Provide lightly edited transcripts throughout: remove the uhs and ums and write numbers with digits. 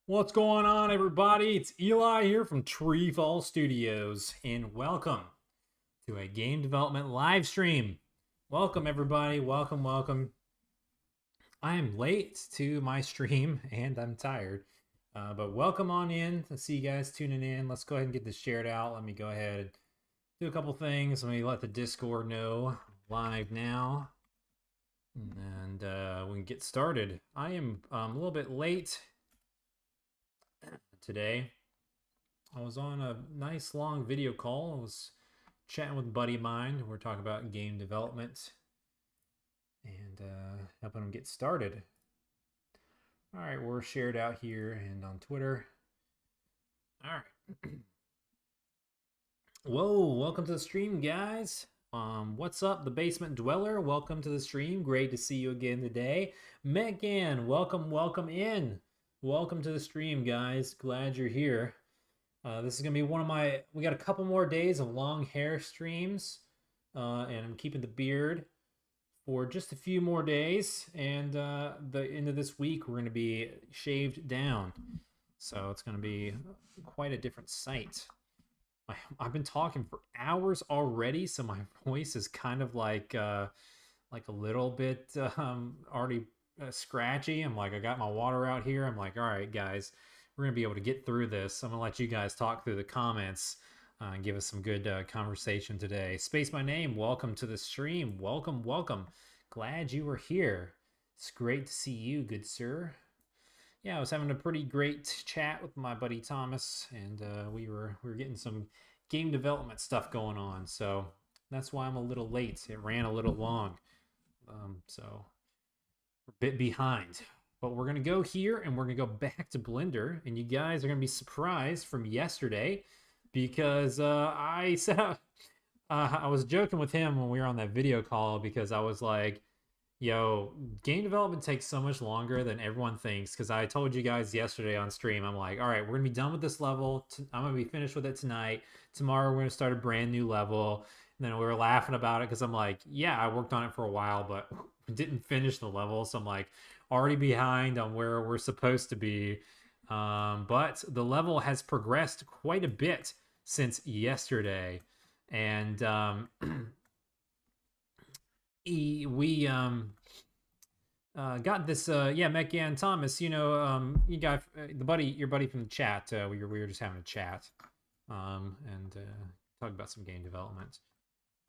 What's going on, everybody? It's Eli here from TreeFall Studios, and welcome to a game development live stream. Welcome, everybody. Welcome, welcome. I am late to my stream, and I'm tired. But welcome on in. I see you guys tuning in. Let's go ahead and get this shared out. Let me go ahead and do a couple things. Let me let the Discord know live now, and we can get started. I am a little bit late today. I was on a nice long video call. I was chatting with a buddy of mine. We're talking about game development and helping him get started. All right, we're shared out here and on Twitter. All right. Whoa, welcome to the stream, guys. What's up, the Basement Dweller? Welcome to the stream. Great to see you again today. Megan, welcome in. Welcome to the stream, guys. Glad you're here. This is going to be one of my... We got a couple more days of long hair streams. And I'm keeping the beard for just a few more days. And the end of this week, we're going to be shaved down. So it's going to be quite a different sight. I've been talking for hours already, so my voice is kind of like a little bit already scratchy. I'm like, I got my water out here. I'm like, all right, guys, we're gonna be able to get through this. I'm gonna let you guys talk through the comments and give us some good conversation today. Space my name. Welcome to the stream. Welcome, welcome. Glad you were here. It's great to see you, good sir. Yeah, I was having a pretty great chat with my buddy Thomas, and we were getting some game development stuff going on. So that's why I'm a little late. It ran a little long, so we're a bit behind. But we're gonna go here, and we're gonna go back to Blender, and you guys are gonna be surprised from yesterday because I said I was joking with him when we were on that video call because I was like, yo, game development takes so much longer than everyone thinks. Because I told you guys yesterday on stream, I'm like, all right, we're gonna be done with this level. I'm gonna be finished with it tonight. Tomorrow we're gonna start a brand new level. And then we were laughing about it because I'm like, yeah, I worked on it for a while, but didn't finish the level. So I'm like, already behind on where we're supposed to be. But the level has progressed quite a bit since yesterday, and we got this yeah, Megan Thomas, you got your buddy from the chat. We were just having a chat and talk about some game development.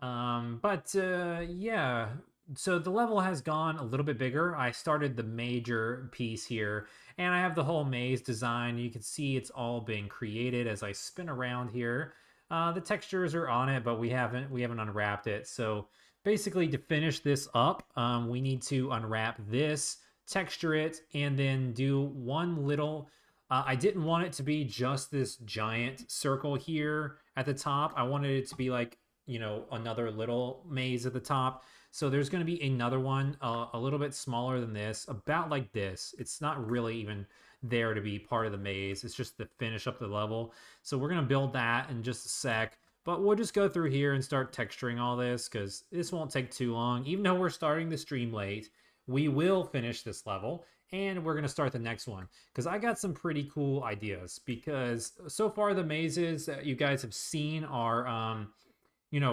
But yeah, so the level has gone a little bit bigger. I started the major piece here, and I have the whole maze design. You can see it's all been created as I spin around here. The textures are on it, but we haven't unwrapped it. So basically, to finish this up, we need to unwrap this, texture it, and then do one little... I didn't want it to be just this giant circle here at the top. I wanted it to be like, another little maze at the top. So there's going to be another one a little bit smaller than this, about like this. It's not really even there to be part of the maze. It's just to finish up the level. So we're going to build that in just a sec. But we'll just go through here and start texturing all this because this won't take too long. Even though we're starting the stream late, we will finish this level and we're going to start the next one because I got some pretty cool ideas. Because so far the mazes that you guys have seen are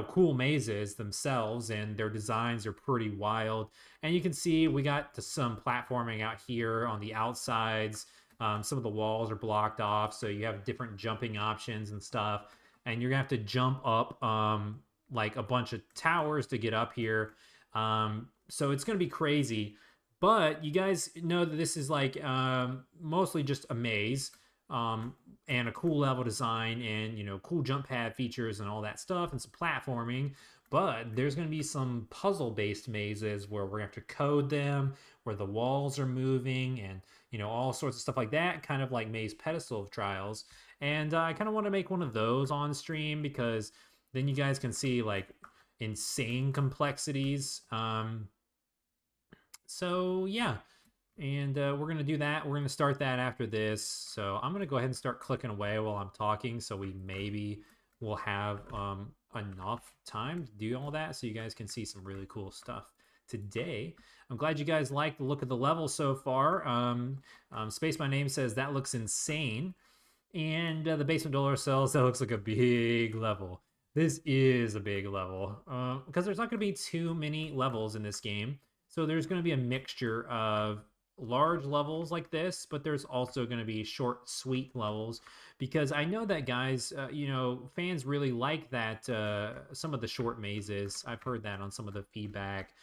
cool mazes themselves, and their designs are pretty wild. And you can see we got some platforming out here on the outsides. Some of the walls are blocked off, so you have different jumping options and stuff. And you're gonna have to jump up like a bunch of towers to get up here. So it's gonna be crazy. But you guys know that this is like mostly just a maze. And a cool level design and cool jump pad features and all that stuff and some platforming. But there's going to be some puzzle based mazes where we're going to have to code them, where the walls are moving and all sorts of stuff like that, kind of like Maze Pedestal of Trials. And I kind of want to make one of those on stream because then you guys can see like insane complexities. So yeah, and we're going to do that. We're going to start that after this. So I'm going to go ahead and start clicking away while I'm talking. So we maybe will have enough time to do all that so you guys can see some really cool stuff. today. I'm glad you guys like the look of the level so far. Space My Name says that looks insane. And the basement dollar cells, that looks like a big level. This is a big level because there's not going to be too many levels in this game. So there's going to be a mixture of large levels like this, but there's also going to be short, sweet levels because I know that guys, fans really like that some of the short mazes. I've heard that on some of the feedback.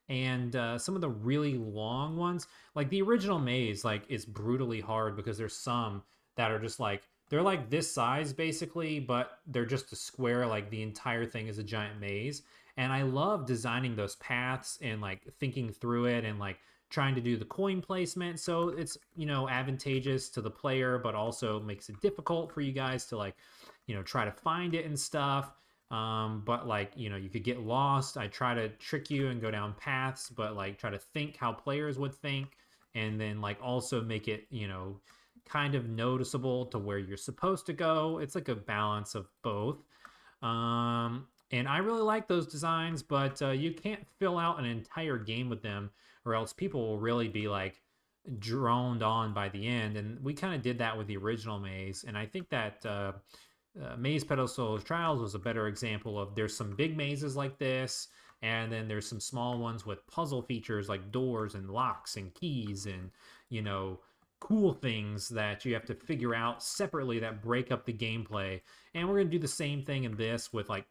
And some of the really long ones, like the original maze, like is brutally hard because there's some that are just like they're like this size basically, but they're just a square. Like the entire thing is a giant maze. And I love designing those paths and like thinking through it and like trying to do the coin placement. So it's, advantageous to the player, but also makes it difficult for you guys to like, try to find it and stuff. But like, you could get lost. I try to trick you and go down paths, but like try to think how players would think and then like also make it, kind of noticeable to where you're supposed to go. It's like a balance of both. And I really like those designs, but you can't fill out an entire game with them, or else people will really be like droned on by the end. And we kind of did that with the original maze. And I think that Maze Pedestal Trials was a better example of there's some big mazes like this, and then there's some small ones with puzzle features like doors and locks and keys and, cool things that you have to figure out separately that break up the gameplay. And we're going to do the same thing in this with like,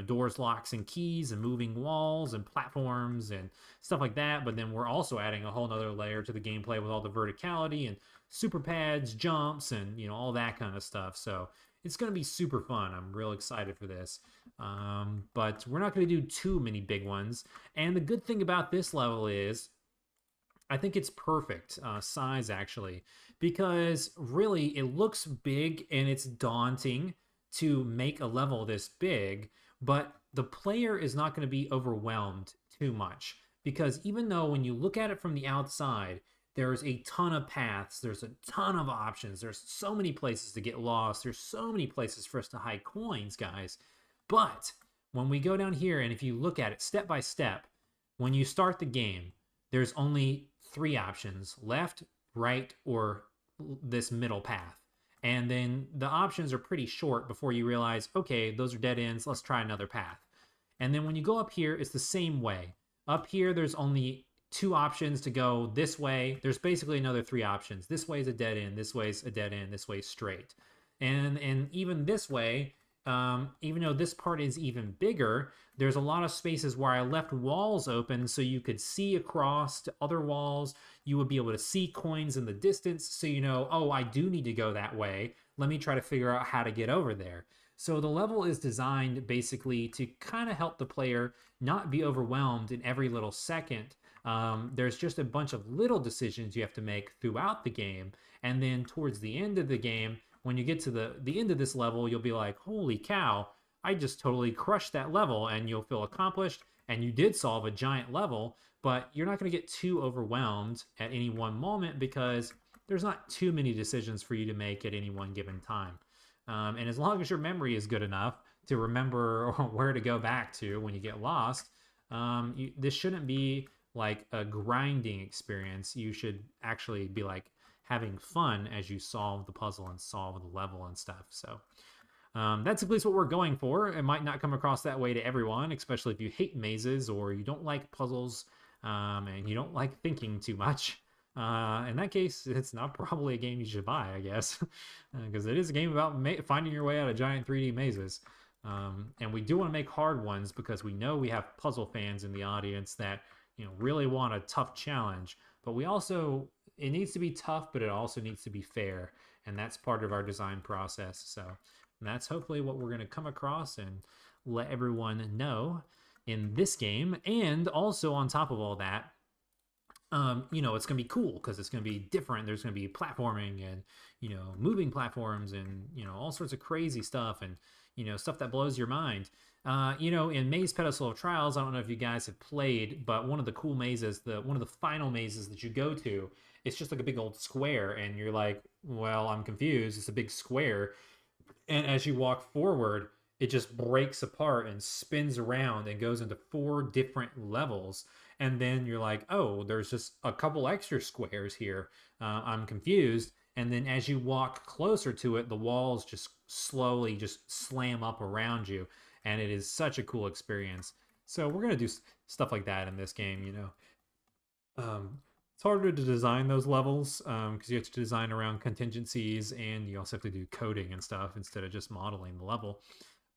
doors, locks, and keys and moving walls and platforms and stuff like that. But then we're also adding a whole nother layer to the gameplay with all the verticality and super pads, jumps, and, all that kind of stuff. So it's going to be super fun. I'm real excited for this. But we're not going to do too many big ones. And the good thing about this level is I think it's perfect size actually, because really it looks big and it's daunting to make a level this big, but the player is not going to be overwhelmed too much because even though when you look at it from the outside, there's a ton of paths, there's a ton of options, there's so many places to get lost, there's so many places for us to hide coins, guys. But when we go down here and if you look at it step by step, when you start the game, there's only 3 options: left, right, or this middle path. And then the options are pretty short before you realize, okay, those are dead ends, let's try another path. And then when you go up here, it's the same way. Up here, there's only 2 options to go this way. There's basically another 3 options. This way is a dead end, this way is a dead end, this way is straight. And even this way, even though this part is even bigger, there's a lot of spaces where I left walls open so you could see across to other walls. You would be able to see coins in the distance, so oh, I do need to go that way. Let me try to figure out how to get over there. So the level is designed basically to kind of help the player not be overwhelmed in every little second. There's just a bunch of little decisions you have to make throughout the game, and then towards the end of the game, when you get to the end of this level, you'll be like, holy cow, I just totally crushed that level, and you'll feel accomplished, and you did solve a giant level, but you're not going to get too overwhelmed at any one moment because there's not too many decisions for you to make at any one given time. And as long as your memory is good enough to remember where to go back to when you get lost, this shouldn't be like a grinding experience. You should actually be like having fun as you solve the puzzle and solve the level and stuff. So that's at least what we're going for. It might not come across that way to everyone, especially if you hate mazes or you don't like puzzles and you don't like thinking too much. In that case, it's not probably a game you should buy, I guess, because it is a game about finding your way out of giant 3D mazes. And we do want to make hard ones because we know we have puzzle fans in the audience that really want a tough challenge. But we also, it needs to be tough, but it also needs to be fair, and that's part of our design process. So that's hopefully what we're going to come across and let everyone know in this game. And also on top of all that, it's going to be cool because it's going to be different. There's going to be platforming and, moving platforms and, all sorts of crazy stuff and, stuff that blows your mind. In Maze Pedestal of Trials, I don't know if you guys have played, but one of the cool mazes, one of the final mazes that you go to, it's just like a big old square, and you're like, well, I'm confused. It's a big square. And as you walk forward, it just breaks apart and spins around and goes into 4 different levels. and then you're like, oh, there's just a couple extra squares here. I'm confused. And then as you walk closer to it, the walls just slowly just slam up around you, and it is such a cool experience. So we're gonna do stuff like that in this game, you know. It's harder to design those levels because you have to design around contingencies, and you also have to do coding and stuff instead of just modeling the level.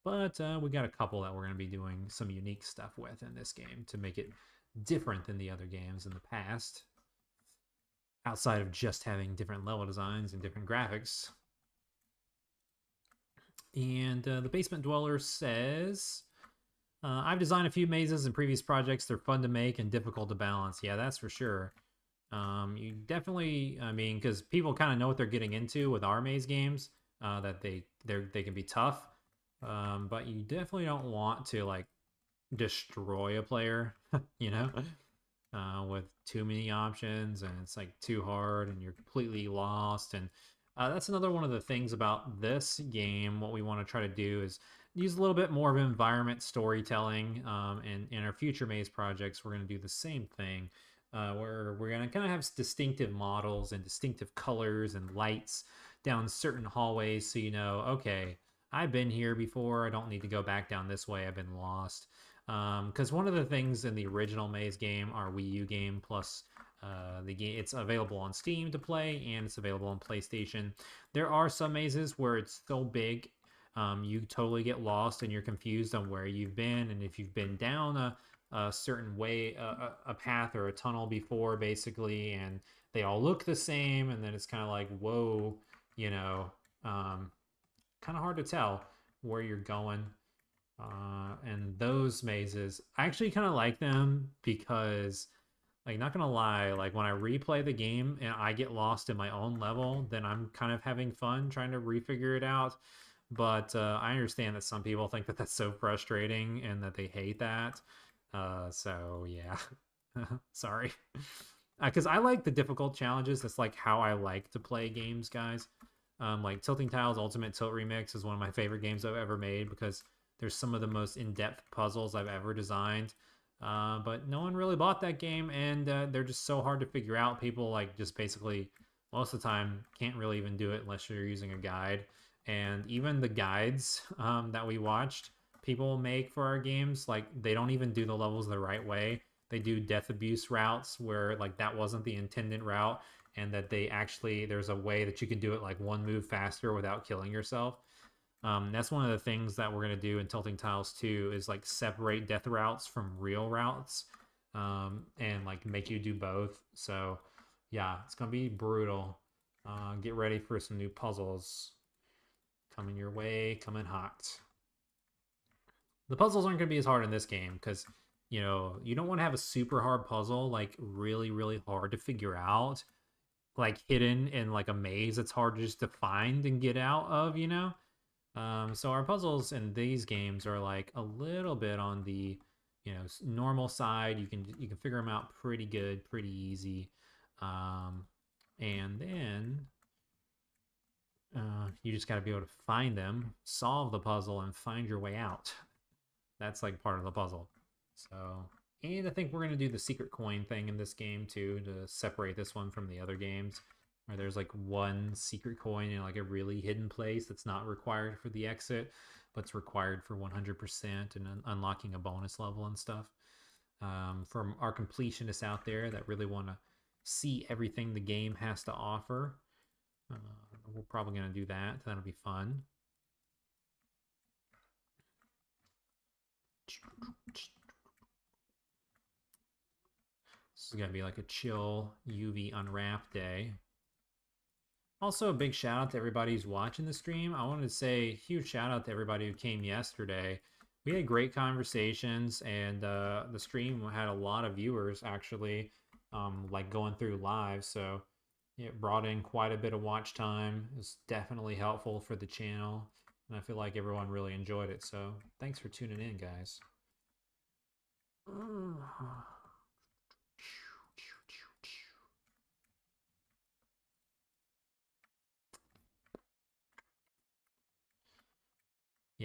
But we got a couple that we're going to be doing some unique stuff with in this game to make it different than the other games in the past, outside of just having different level designs and different graphics. And the Basement Dweller says, I've designed a few mazes in previous projects. They're fun to make and difficult to balance. Yeah, that's for sure. You definitely, I mean, because people kind of know what they're getting into with our maze games, that they can be tough, but you definitely don't want to like destroy a player, you know, with too many options, and it's like too hard and you're completely lost. And that's another one of the things about this game. What we want to try to do is use a little bit more of environment storytelling, and in our future maze projects we're going to do the same thing, where we're going to kind of have distinctive models and distinctive colors and lights down certain hallways, so you know, okay, I've been here before, I don't need to go back down this way, I've been lost. Because one of the things in the original maze game, our Wii U game, plus the game, it's available on Steam to play, and it's available on PlayStation. There are some mazes where it's so big, you totally get lost and you're confused on where you've been, and if you've been down a certain way, a path or a tunnel before, basically, and they all look the same, and then it's kind of like, whoa, you know, kind of hard to tell where you're going. And those mazes, I actually kind of like them because, like, not gonna lie, like when I replay the game and I get lost in my own level, then I'm kind of having fun trying to refigure it out. But I understand that some people think that that's so frustrating and that they hate that. So yeah, sorry. Because I like the difficult challenges. That's like how I like to play games, guys. Like Tilting Tiles Ultimate Tilt Remix is one of my favorite games I've ever made because there's some of the most in-depth puzzles I've ever designed. But no one really bought that game, and they're just so hard to figure out. People like just basically most of the time can't really even do it unless you're using a guide. And even the guides that we watched people make for our games, like they don't even do the levels the right way. They do death abuse routes where like that wasn't the intended route, and that they actually there's a way that you can do it like one move faster without killing yourself. That's one of the things that we're going to do in Tilting Tiles 2 is like separate death routes from real routes, and like make you do both. So yeah, it's going to be brutal. Get ready for some new puzzles coming your way, coming hot. The puzzles aren't going to be as hard in this game because, you know, you don't want to have a super hard puzzle, like really, really hard to figure out, like hidden in like a maze that's hard just to find and get out of, you know? So our puzzles in these games are like a little bit on the, you know, normal side. You can figure them out pretty good, pretty easy, and then you just got to be able to find them, solve the puzzle, and find your way out. That's like part of the puzzle. So, and I think we're gonna do the secret coin thing in this game too to separate this one from the other games, where there's like one secret coin in like a really hidden place that's not required for the exit, but it's required for 100% and unlocking a bonus level and stuff. From our completionists out there that really want to see everything the game has to offer, we're probably gonna do that. That'll be fun. This is going to be like a chill UV unwrap day. Also, a big shout out to everybody who's watching the stream. I wanted to say a huge shout out to everybody who came yesterday. We had great conversations, and the stream had a lot of viewers actually, like going through live. So it brought in quite a bit of watch time. It's definitely helpful for the channel, and I feel like everyone really enjoyed it. So thanks for tuning in, guys.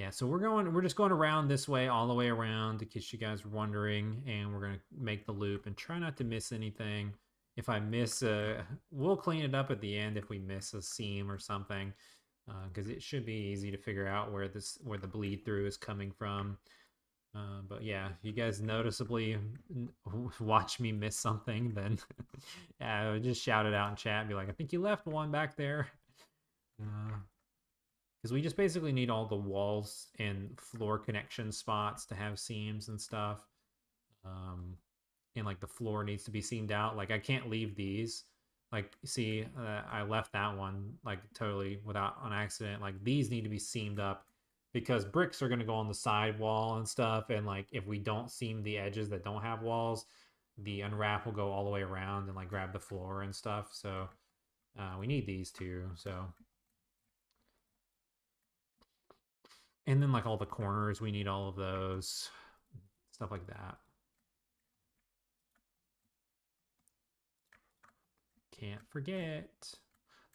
Yeah, so we're just going around this way, all the way around, in case you guys were wondering, and we're gonna make the loop and try not to miss anything. If I miss we'll clean it up at the end if we miss a seam or something, because it should be easy to figure out where the bleed through is coming from. But yeah, if you guys noticeably watch me miss something, then yeah, just shout it out in chat and be like, I think you left one back there. Because we just basically need all the walls and floor connection spots to have seams and stuff. Um, and like the floor needs to be seamed out. Like I can't leave these. Like see, I left that one like totally without on accident. Like these need to be seamed up because bricks are going to go on the side wall and stuff. And like if we don't seam the edges that don't have walls, the unwrap will go all the way around and like grab the floor and stuff. So we need these two. So and then like all the corners, we need all of those stuff like that. Can't forget.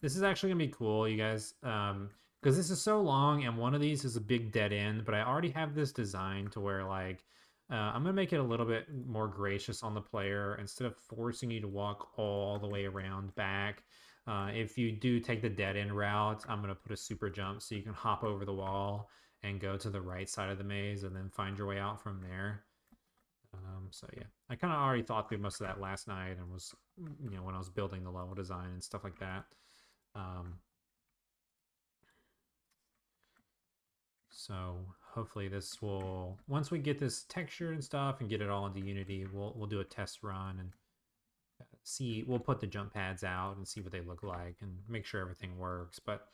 This is actually gonna be cool, you guys, because this is so long, and one of these is a big dead end. But I already have this design to where like I'm gonna make it a little bit more gracious on the player instead of forcing you to walk all the way around back. If you do take the dead end route, I'm gonna put a super jump so you can hop over the wall and go to the right side of the maze and then find your way out from there. So yeah, I kind of already thought through most of that last night and was, when I was building the level design and stuff like that. Um, so hopefully this will, once we get this texture and stuff and get it all into Unity, we'll do a test run and see. We'll put the jump pads out and see what they look like and make sure everything works. But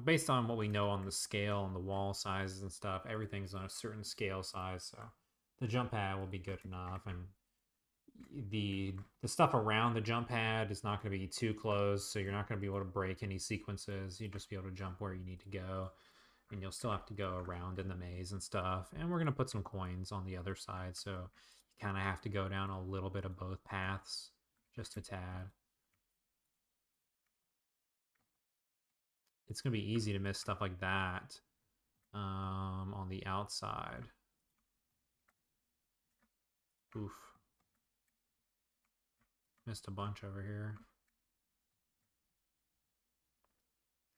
based on what we know on the scale and the wall sizes and stuff, everything's on a certain scale size, so the jump pad will be good enough. And the stuff around the jump pad is not going to be too close, so you're not going to be able to break any sequences. You'll just be able to jump where you need to go, and you'll still have to go around in the maze and stuff. And we're going to put some coins on the other side, so you kind of have to go down a little bit of both paths, just a tad. It's going to be easy to miss stuff like that on the outside. Oof. Missed a bunch over here.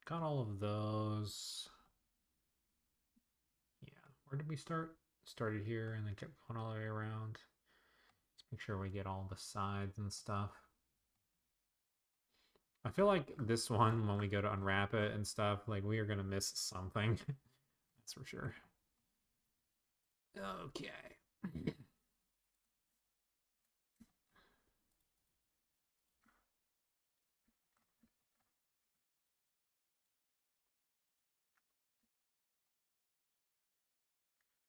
Got all of those. Yeah, where did we start? Started here and then kept going all the way around. Let's make sure we get all the sides and stuff. I feel like this one, when we go to unwrap it and stuff, like we are going to miss something. That's for sure. Okay.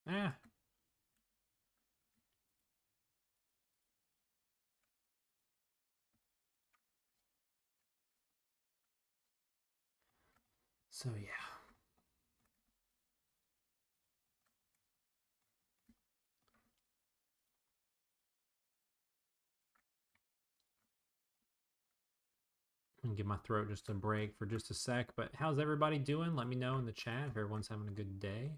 Ah. So yeah. I'm gonna give my throat just a break for just a sec. But how's everybody doing? Let me know in the chat if everyone's having a good day.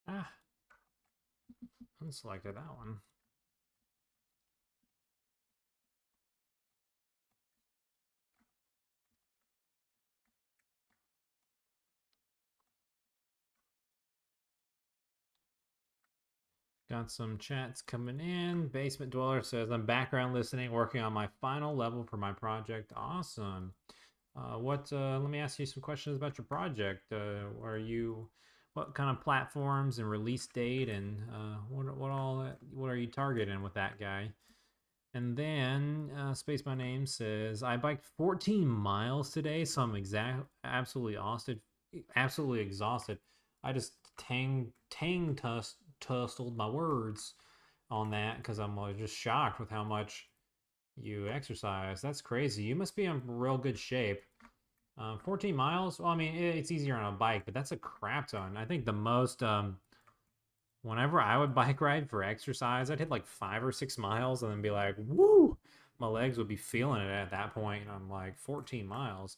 Ah, unselected that one. Got some chats coming in. Basement Dweller says, I'm background listening, working on my final level for my project. Awesome. Let me ask you some questions about your project. Are you, what kind of platforms and release date and what are you targeting with that guy? And then Space My Name says I biked 14 miles today, so I'm absolutely exhausted. I just tussled my words on that because I'm just shocked with how much you exercise. That's crazy. You must be in real good shape. 14 miles. Well, I mean, it's easier on a bike, but that's a crap ton. I think the most whenever I would bike ride for exercise, I'd hit like 5 or 6 miles and then be like, woo! My legs would be feeling it at that point. And I'm like, 14 miles.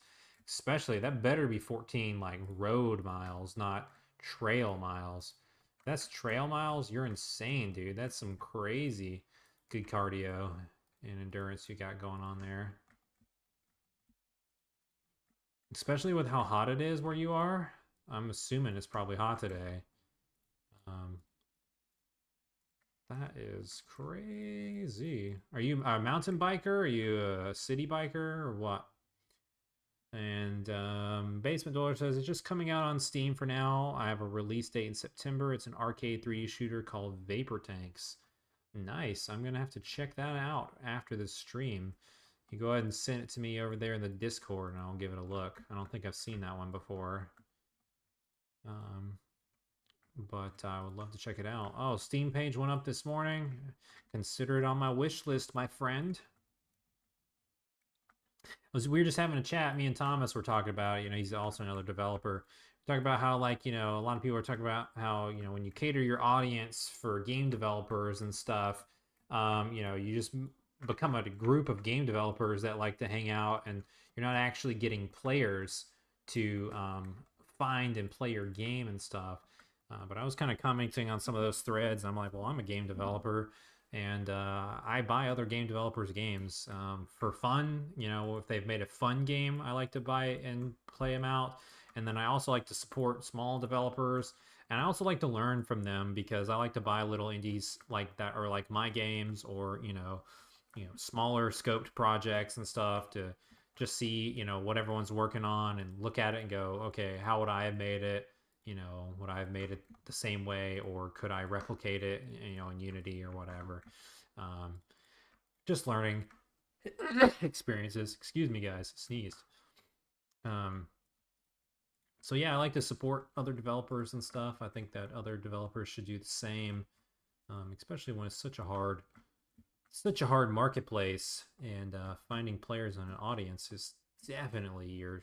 Especially, that better be 14 like road miles, not trail miles. If that's trail miles, you're insane, dude. That's some crazy good cardio and endurance you got going on there. Especially with how hot it is where you are. I'm assuming it's probably hot today. Um, That is crazy. Are you a mountain biker? Are you a city biker or what? And Basement Dweller says it's just coming out on Steam for now. I have a release date in September. It's an arcade 3D shooter called Vapor Tanks. Nice. I'm gonna have to check that out after this stream. You go ahead and send it to me over there in the Discord, and I'll give it a look. I don't think I've seen that one before. Um, but I would love to check it out. Oh, Steam page went up this morning. Consider it on my wish list, my friend. We were just having a chat. Me and Thomas were talking about it. You know, he's also another developer. Talk about how, like, you know, a lot of people are talking about how, you know, when you cater your audience for game developers and stuff, you know, you just become a group of game developers that like to hang out, and you're not actually getting players to find and play your game and stuff. But I was kind of commenting on some of those threads, and I'm like, well, I'm a game developer, and I buy other game developers' games for fun. You know, if they've made a fun game, I like to buy and play them out. And then I also like to support small developers, and I also like to learn from them because I like to buy little indies like that, or like my games, or smaller scoped projects and stuff to just see what everyone's working on and look at it and go, okay, how would I have made it? Would I have made it the same way, or could I replicate it, in Unity or whatever? Um, just learning experiences. Excuse me, guys, sneezed. Um, so yeah, I like to support other developers and stuff. I think that other developers should do the same, especially when it's such a hard marketplace, and finding players and an audience is definitely your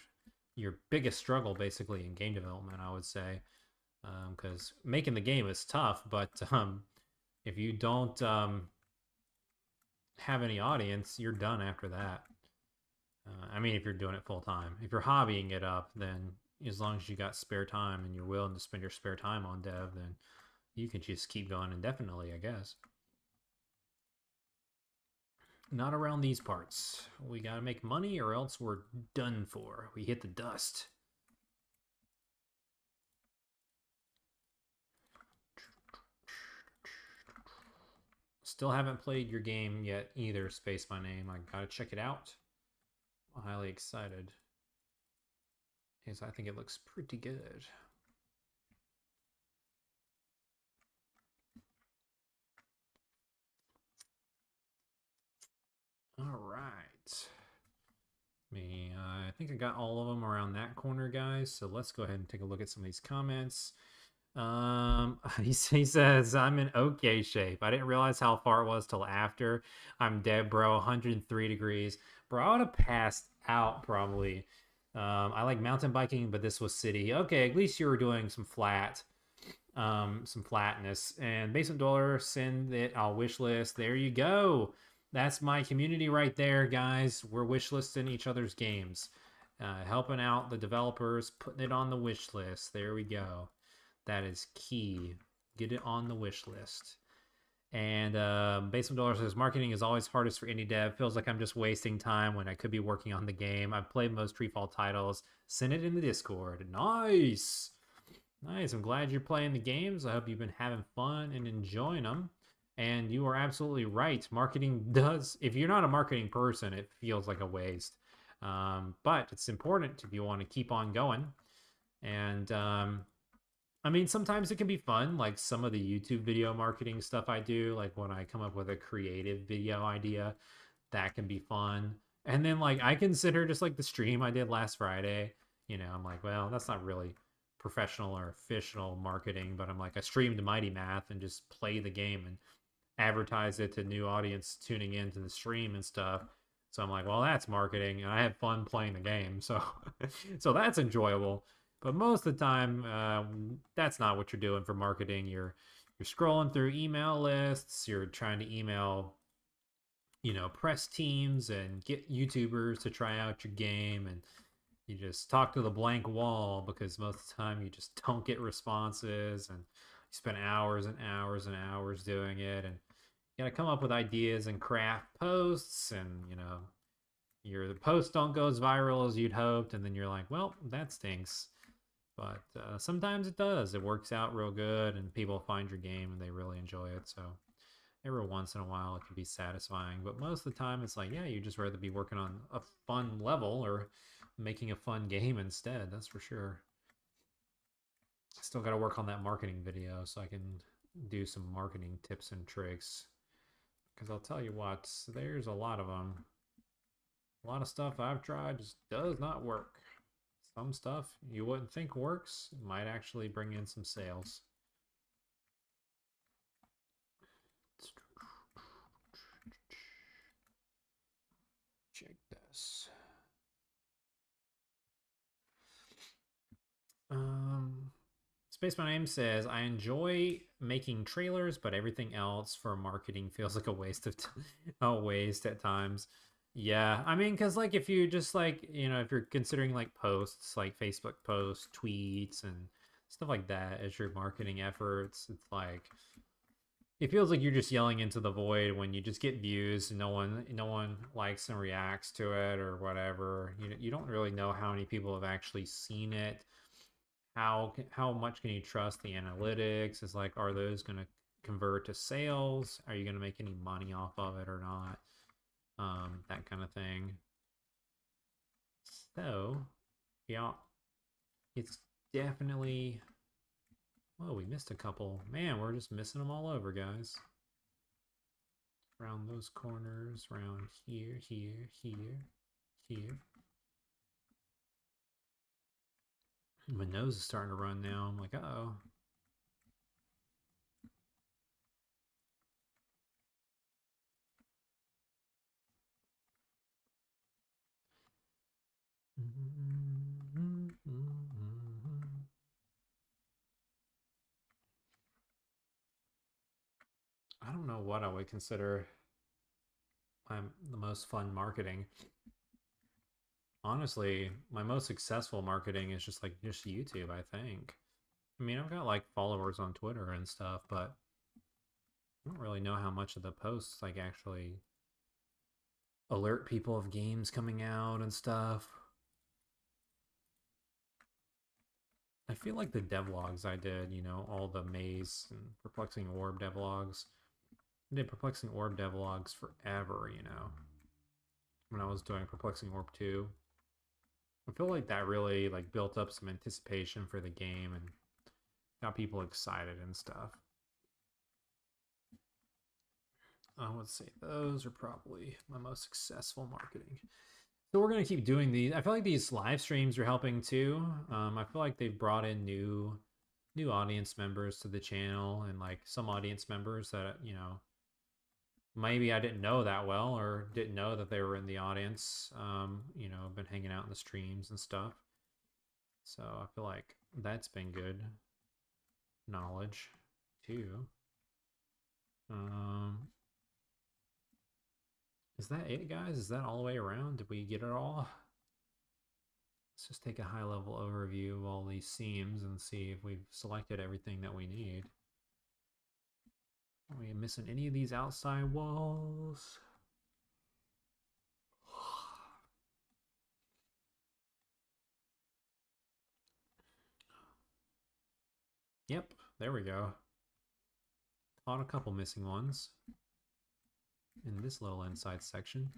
biggest struggle, basically, in game development, I would say. Because making the game is tough, but if you don't have any audience, you're done after that. I mean, if you're doing it full time. If you're hobbying it up, then as long as you got spare time and you're willing to spend your spare time on dev, then you can just keep going indefinitely, I guess. Not around these parts. We gotta make money or else we're done for. We hit the dust. Still haven't played your game yet either, Space My Name. I gotta check it out. I'm highly excited, because I think it looks pretty good. All right. I think I got all of them around that corner, guys. So let's go ahead and take a look at some of these comments. He says, I'm in okay shape. I didn't realize how far it was till after. I'm dead, bro. 103 degrees. Bro, I would have passed out probably. I like mountain biking, but this was city. Okay, at least you were doing some flatness. And Basement Dweller, send it. I'll wish list. There you go. That's my community right there, guys. We're wish listing each other's games, helping out the developers, putting it on the wish list. There we go. That is key. Get it on the wish list. And Basement Dollar says, marketing is always hardest for indie dev. Feels like I'm just wasting time when I could be working on the game. I've played most TreeFall titles. Send it in the Discord. Nice. Nice. I'm glad you're playing the games. I hope you've been having fun and enjoying them. And you are absolutely right. Marketing does, if you're not a marketing person, it feels like a waste. But it's important if you want to keep on going. And I mean, sometimes it can be fun, like some of the YouTube video marketing stuff I do, like when I come up with a creative video idea, that can be fun. And then like I consider just like the stream I did last Friday, I'm like, well, that's not really professional or official marketing, but I'm like I streamed Mighty Math and just play the game and advertise it to new audience tuning into the stream and stuff. So I'm like, well, that's marketing, and I had fun playing the game, so so that's enjoyable. But most of the time, that's not what you're doing for marketing. You're scrolling through email lists. You're trying to email, press teams and get YouTubers to try out your game, and you just talk to the blank wall because most of the time you just don't get responses, and you spend hours and hours and hours doing it, and you gotta come up with ideas and craft posts, and your the posts don't go as viral as you'd hoped, and then you're like, well, that stinks. But sometimes it does. It works out real good, and people find your game and they really enjoy it. So every once in a while, it can be satisfying. But most of the time, it's like, yeah, you just rather be working on a fun level or making a fun game instead. That's for sure. I still got to work on that marketing video so I can do some marketing tips and tricks. Because I'll tell you what, there's a lot of them. A lot of stuff I've tried just does not work. Some stuff you wouldn't think works might actually bring in some sales. Check this. Spaceman Aim says, I enjoy making trailers, but everything else for marketing feels like a waste of a waste at times. Yeah, I mean, because like if you just like, if you're considering like posts, like Facebook posts, tweets, and stuff like that as your marketing efforts, it's like it feels like you're just yelling into the void when you just get views and no one likes and reacts to it or whatever. You don't really know how many people have actually seen it. How much can you trust the analytics? Is like, are those going to convert to sales? Are you going to make any money off of it or not? That kind of thing. So yeah, it's definitely. Oh, we missed a couple. Man, we're just missing them all over, guys. Around those corners, around here, here, here, here. My nose is starting to run now. I'm like, uh-oh. I don't know what I would consider the most fun marketing. Honestly, my most successful marketing is just YouTube, I think. I mean, I've got like followers on Twitter and stuff, but I don't really know how much of the posts like actually alert people of games coming out and stuff. I feel like the devlogs I did, all the maze and perplexing orb devlogs. I did perplexing orb devlogs forever, when I was doing perplexing orb 2. I feel like that really like built up some anticipation for the game and got people excited and stuff. I would say those are probably my most successful marketing. So we're gonna keep doing these. I feel like these live streams are helping too. I feel like they've brought in new audience members to the channel, and like some audience members that maybe I didn't know that well or didn't know that they were in the audience. Been hanging out in the streams and stuff. So I feel like that's been good knowledge too. Um, is that it, guys? Is that all the way around? Did we get it all? Let's just take a high level overview of all these seams and see if we've selected everything that we need. Are we missing any of these outside walls? Yep, there we go. Caught a couple missing ones in this little inside section.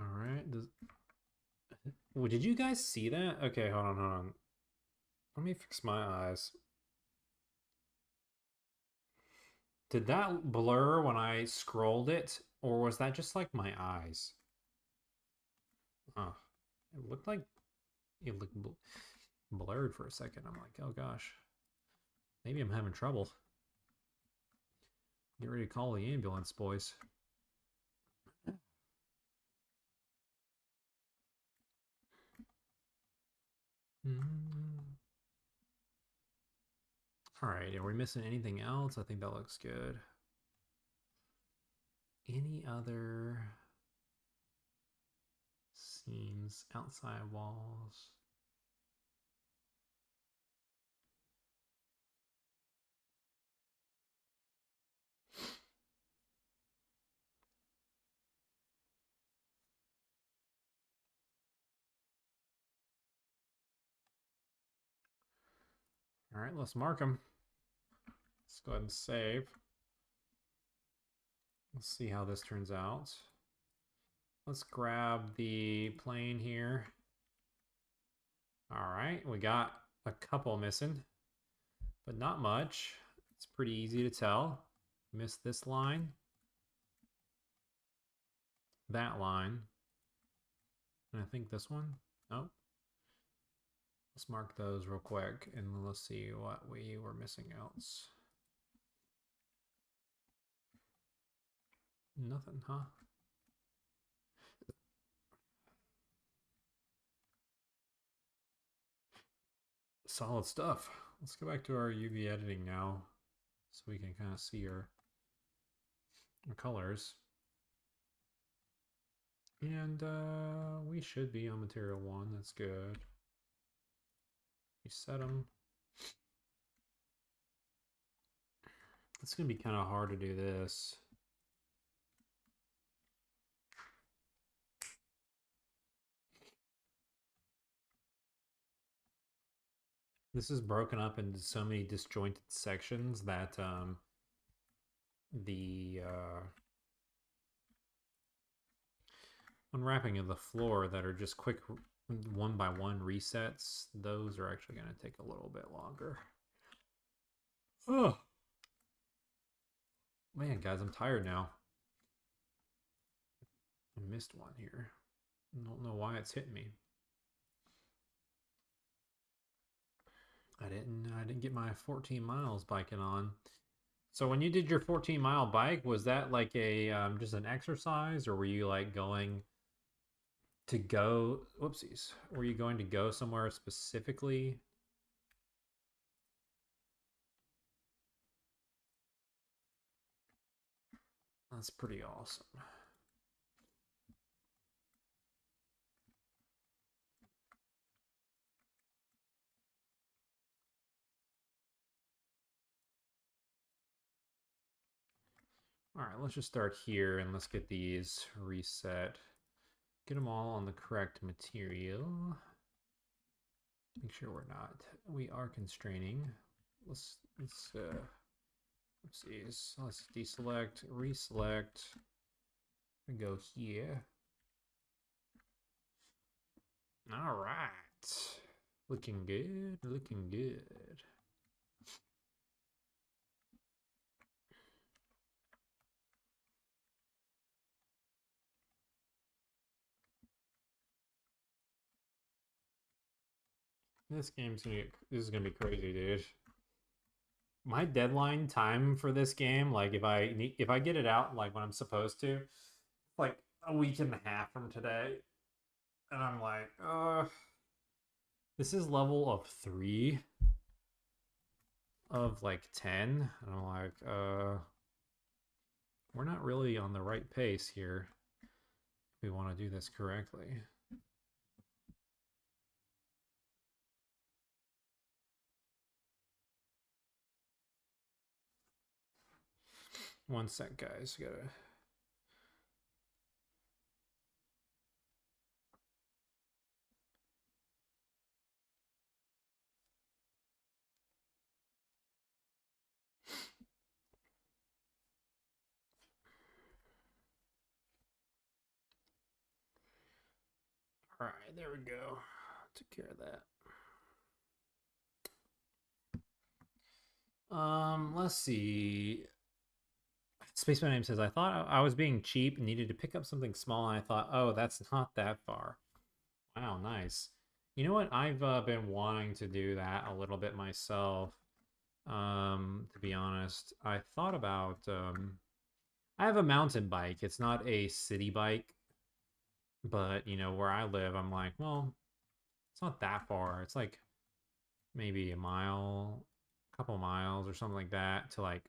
All right. Well, did you guys see that? Okay, hold on. Let me fix my eyes. Did that blur when I scrolled it, or was that just like my eyes? Oh, it looked like it looked blurred for a second. I'm like, oh gosh, maybe I'm having trouble. Get ready to call the ambulance, boys. All right, are we missing anything else? I think that looks good. Any other seams outside walls? All right, let's mark them. Let's go ahead and save. Let's see how this turns out. Let's grab the plane here. All right, we got a couple missing, but not much. It's pretty easy to tell. Missed this line, that line, and I think this one. Nope. Let's mark those real quick and let's see what we were missing else. Nothing, huh? Solid stuff. Let's go back to our UV editing now so we can kind of see our colors. And we should be on material 1. That's good. Reset them. It's going to be kind of hard to do this. This is broken up into so many disjointed sections that the unwrapping of the floor that are just quick one by one resets, those are actually going to take a little bit longer. Oh man, guys, I'm tired now. I missed one here. I don't know why it's hitting me. I didn't get my 14 miles biking on. So when you did your 14-mile bike, was that like a just an exercise, or were you like going to go, whoopsies, were you going to go somewhere specifically? That's pretty awesome. All right, let's just start here and let's get these reset. Get them all on the correct material. Make sure we are constraining. Let's see, let's deselect, reselect, and go here. All right, looking good, looking good. This is gonna be crazy, dude. My deadline time for this game, like if I get it out like when I'm supposed to, like a week and a half from today, and I'm like, this is level of 3 of like 10, and I'm like, we're not really on the right pace here. If we want to do this correctly. One sec, guys. Gotta. Alright, there we go. Took care of that. Let's see. Spaceman Name says, I thought I was being cheap and needed to pick up something small, and I thought, oh, that's not that far. Wow, nice. You know what? I've been wanting to do that a little bit myself. To be honest, I thought about I have a mountain bike. It's not a city bike, but you know, where I live, I'm like, well, it's not that far. It's like maybe a mile, a couple miles or something like that to like,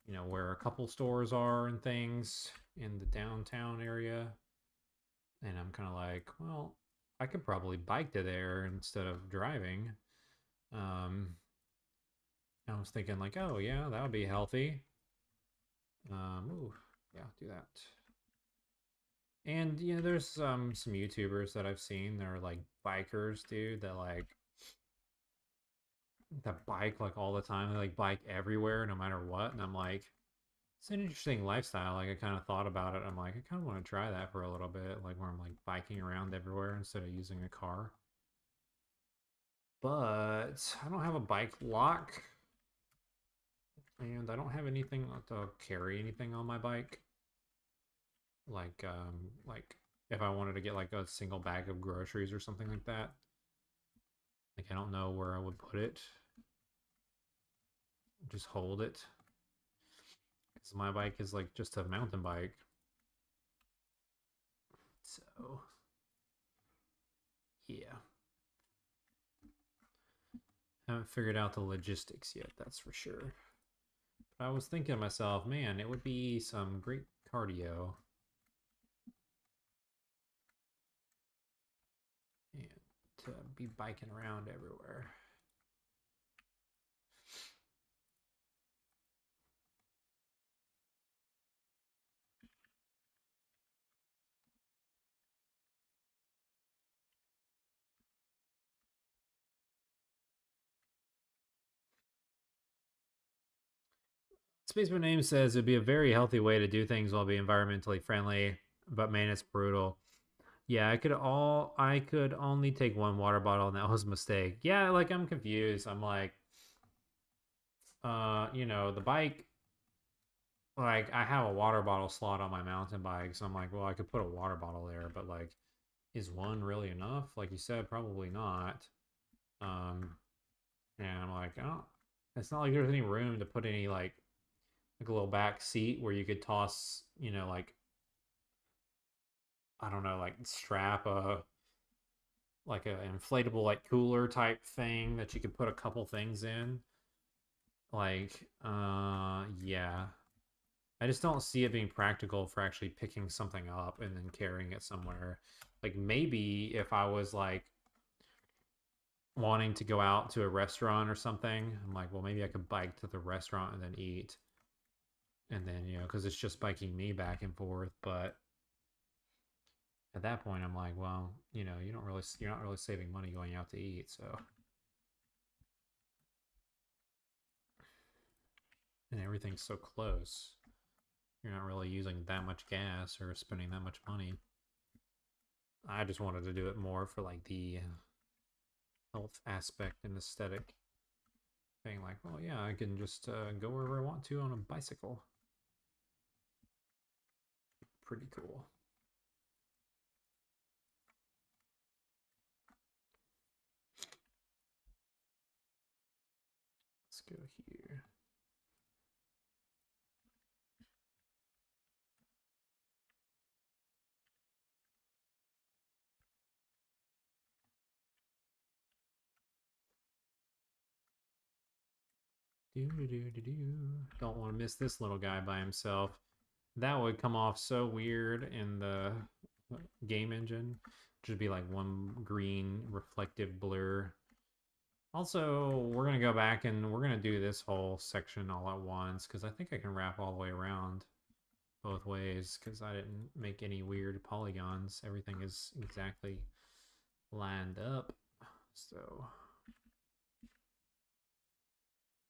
you know, where a couple stores are and things in the downtown area. And I'm kind of like, well, I could probably bike to there instead of driving. Um, I was thinking like, oh yeah, that would be healthy. Ooh, yeah, do that. And you know, there's some YouTubers that I've seen. They're like bikers, dude. That bike like all the time. They like bike everywhere, no matter what. And I'm like, it's an interesting lifestyle. Like I kind of thought about it. I'm like, I kind of want to try that for a little bit, like where I'm like biking around everywhere instead of using a car. But I don't have a bike lock, and I don't have anything to carry anything on my bike. Like if I wanted to get like a single bag of groceries or something like that. Like I don't know where I would put it. Just hold it. Because my bike is like just a mountain bike. So yeah. Haven't figured out the logistics yet, that's for sure. But I was thinking to myself, man, it would be some great cardio. And to be biking around everywhere. Spaceman Name says it'd be a very healthy way to do things while being environmentally friendly, but man, it's brutal. Yeah, I could only take one water bottle and that was a mistake. Yeah, like I'm confused. I'm like, you know, the bike, like I have a water bottle slot on my mountain bike, so I'm like, well, I could put a water bottle there, but like, is one really enough? Like you said, probably not. Um, and I'm like, I don't. It's not like there's any room to put any like a little back seat where you could toss, you know, like I don't know, like strap a like an inflatable like cooler type thing that you could put a couple things in. Like, yeah. I just don't see it being practical for actually picking something up and then carrying it somewhere. Like maybe if I was like wanting to go out to a restaurant or something, I'm like, well, maybe I could bike to the restaurant and then eat. And then, you know, because it's just biking me back and forth. But at that point, I'm like, well, you know, you're not really saving money going out to eat. So, and everything's so close. You're not really using that much gas or spending that much money. I just wanted to do it more for like the health aspect and aesthetic. Being like, well, yeah, I can just go wherever I want to on a bicycle. Pretty cool. Let's go here. Don't want to miss this little guy by himself. That would come off so weird in the game engine. Just be like one green reflective blur. Also, we're going to go back and we're going to do this whole section all at once because I think I can wrap all the way around both ways because I didn't make any weird polygons. Everything is exactly lined up. So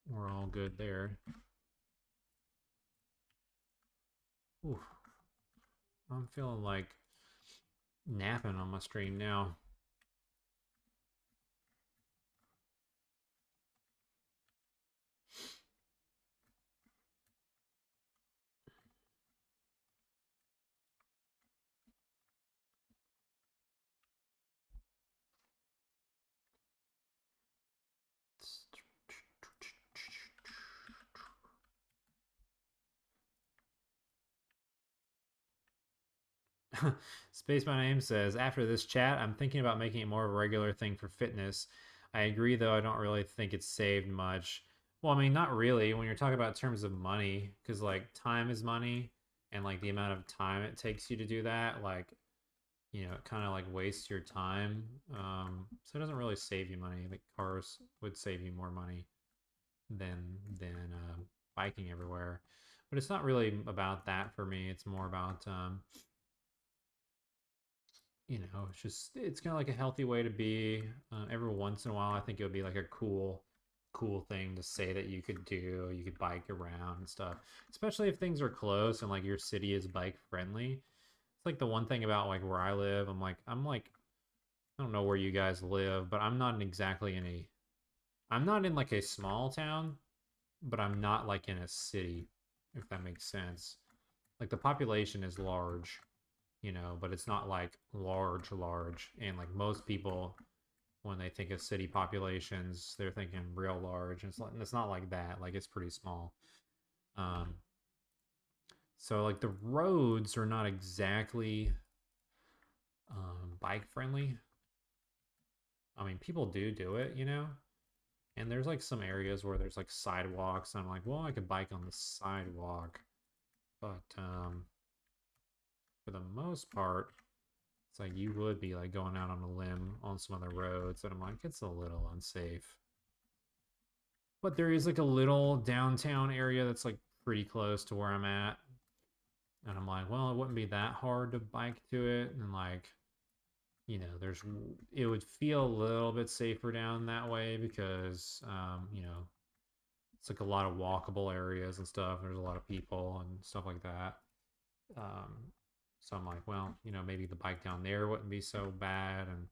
we're all good there. Ooh, I'm feeling like napping on my stream now. Space My Name says, after this chat, I'm thinking about making it more of a regular thing for fitness. I agree, though, I don't really think it's saved much. Well, I mean, not really when you're talking about terms of money, because like time is money, and like the amount of time it takes you to do that, like, you know, it kind of like wastes your time. So it doesn't really save you money. Like cars would save you more money than biking everywhere. But it's not really about that for me. It's more about you know, it's kind of like a healthy way to be. Every once in a while, I think it would be like a cool thing to say that you could do. You could bike around and stuff, especially if things are close and like your city is bike friendly. It's like the one thing about like where I live. I'm like I don't know where you guys live, but I'm not in like a small town, but I'm not like in a city, if that makes sense. Like the population is large, you know, but it's not like large. And like most people, when they think of city populations, they're thinking real large. And it's not like that. Like it's pretty small. Um, so like the roads are not exactly bike friendly. I mean, people do it, you know, and there's like some areas where there's like sidewalks. And I'm like, well, I could bike on the sidewalk, but for the most part, it's like you would be like going out on a limb on some of the roads, and I'm like, it's a little unsafe. But there is like a little downtown area that's like pretty close to where I'm at. And I'm like, well, it wouldn't be that hard to bike to it. And like, you know, it would feel a little bit safer down that way because, you know, it's like a lot of walkable areas and stuff. There's a lot of people and stuff like that. Um, so I'm like, well, you know, maybe the bike down there wouldn't be so bad. And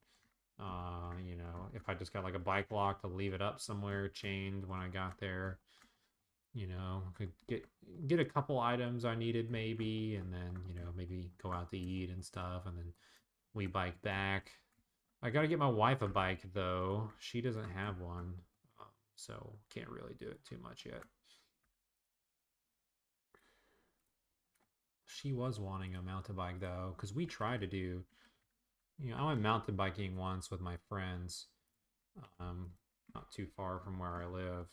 you know, if I just got like a bike lock to leave it up somewhere chained when I got there, you know, could get a couple items I needed maybe, and then, you know, maybe go out to eat and stuff, and then we bike back. I got to get my wife a bike though. She doesn't have one. So can't really do it too much yet. She was wanting a mountain bike though, because we tried to do, you know, I went mountain biking once with my friends, um, not too far from where I live,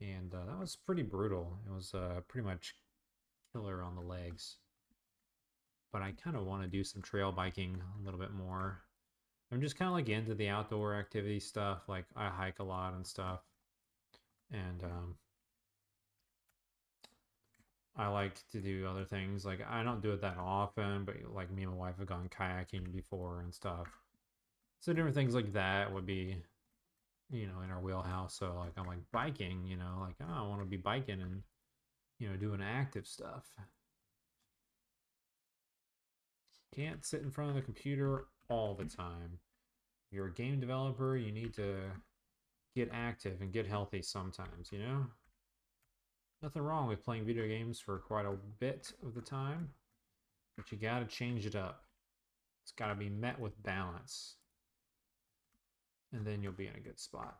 and that was pretty brutal. It was pretty much killer on the legs. But I kind of want to do some trail biking a little bit more. I'm just kind of like into the outdoor activity stuff. Like I hike a lot and stuff, and I like to do other things. Like I don't do it that often, but like me and my wife have gone kayaking before and stuff. So different things like that would be, you know, in our wheelhouse. So like I'm like biking, you know, like oh, I want to be biking and, you know, doing active stuff. Can't sit in front of the computer all the time. If you're a game developer, you need to get active and get healthy sometimes, you know? Nothing wrong with playing video games for quite a bit of the time, but you gotta change it up. It's gotta be met with balance, and then you'll be in a good spot.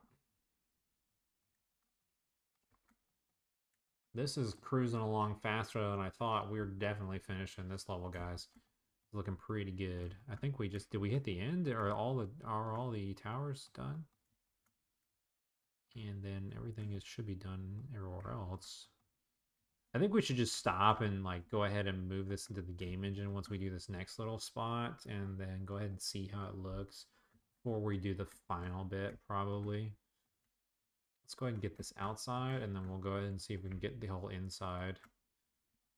This is cruising along faster than I thought. We're definitely finishing this level, guys. It's looking pretty good. I think did we hit the end? Are all the towers done? And then everything should be done everywhere else. I think we should just stop and like go ahead and move this into the game engine once we do this next little spot, and then go ahead and see how it looks before we do the final bit probably. Let's go ahead and get this outside, and then we'll go ahead and see if we can get the whole inside.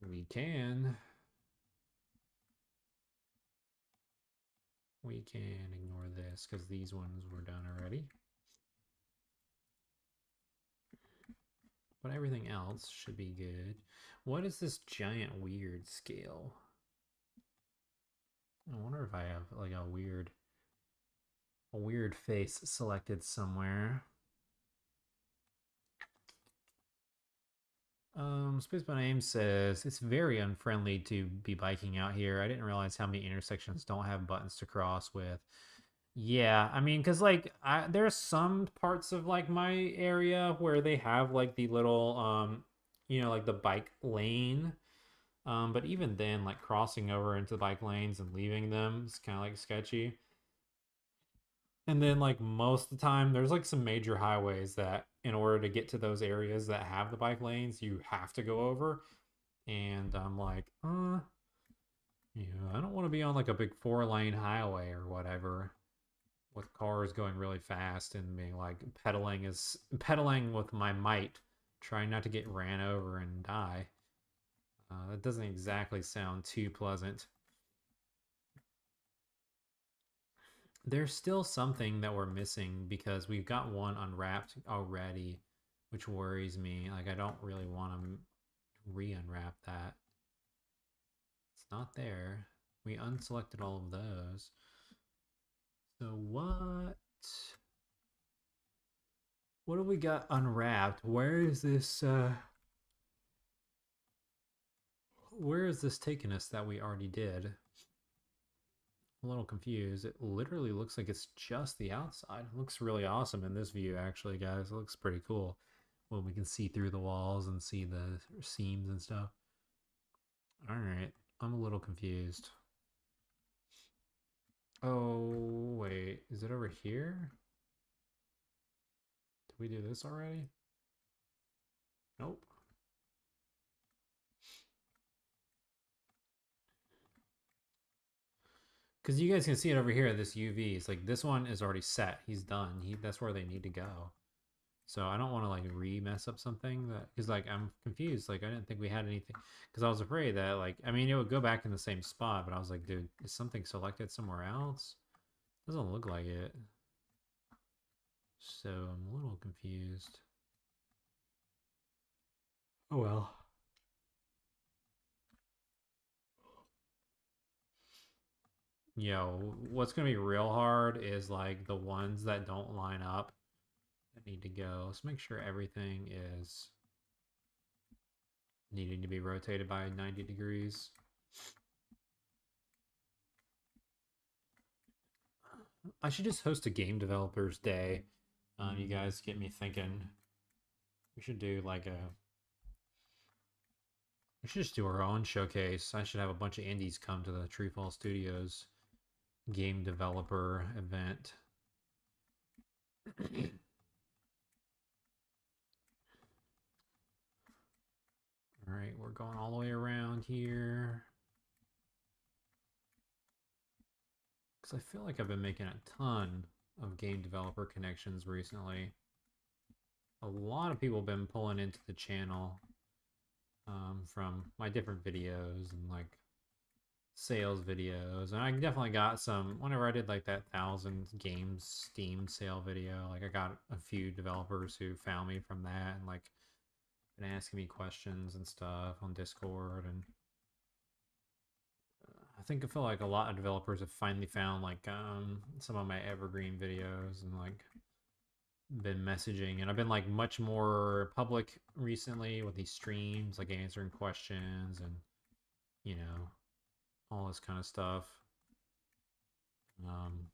We can. We can ignore this because these ones were done already. But everything else should be good. What is this giant weird scale? I wonder if I have like a weird face selected somewhere. Space by Name says it's very unfriendly to be biking out here. I didn't realize how many intersections don't have buttons to cross with. Yeah, I mean, cause like there's some parts of like my area where they have like the little like the bike lane. But even then, like crossing over into the bike lanes and leaving them is kind of like sketchy. And then like most of the time, there's like some major highways that in order to get to those areas that have the bike lanes, you have to go over. And I'm like, I don't want to be on like a big 4-lane highway or whatever with cars going really fast and being like pedaling with my might, trying not to get ran over and die. That doesn't exactly sound too pleasant. There's still something that we're missing because we've got one unwrapped already, which worries me. Like, I don't really want to re-unwrap that. It's not there. We unselected all of those. So what do we got unwrapped? Where is this taking us that we already did? A little confused. It literally looks like it's just the outside. It looks really awesome in this view, actually, guys. It looks pretty cool when we can see through the walls and see the seams and stuff. All right, I'm a little confused. Oh, wait, is it over here? Did we do this already? Nope. Because you guys can see it over here, this UV. It's like this one is already set. He's done. That's where they need to go. So I don't want to like mess up something that because like I'm confused. Like I didn't think we had anything because I was afraid that like I mean it would go back in the same spot, but I was like, dude, is something selected somewhere else? Doesn't look like it. So I'm a little confused. Oh well. What's gonna be real hard is like the ones that don't line up that need to go. Let's make sure everything is needing to be rotated by 90 degrees. I should just host a game developers day. You guys get me thinking. We should do like a. We should just do our own showcase. I should have a bunch of indies come to the TreeFall Studios game developer event. All right, we're going all the way around here. Because I feel like I've been making a ton of game developer connections recently. A lot of people have been pulling into the channel from my different videos and like sales videos. And I definitely got some, whenever I did like that 1,000 games Steam sale video, like I got a few developers who found me from that and like been asking me questions and stuff on Discord. And I feel like a lot of developers have finally found like some of my evergreen videos and like been messaging, and I've been like much more public recently with these streams, like answering questions and you know all this kind of stuff. Um,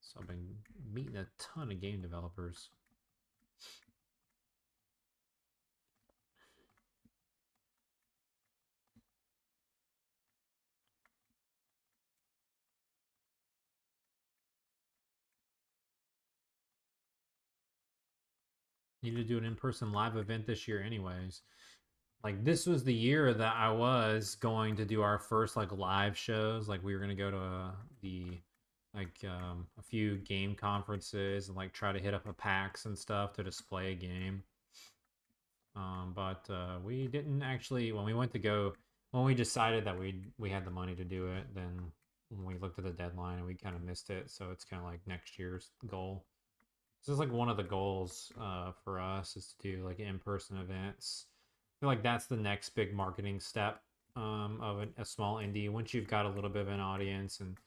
so I've been meeting a ton of game developers. Need to do an in-person live event this year, anyways. Like this was the year that I was going to do our first like live shows. Like we were gonna go to the a few game conferences and like try to hit up a PAX and stuff to display a game. But we didn't actually when we went to go when we decided that we had the money to do it. Then when we looked at the deadline and we kind of missed it, so it's kind of like next year's goal. This is like one of the goals for us is to do like in-person events. I feel like that's the next big marketing step of a small indie. Once you've got a little bit of an audience and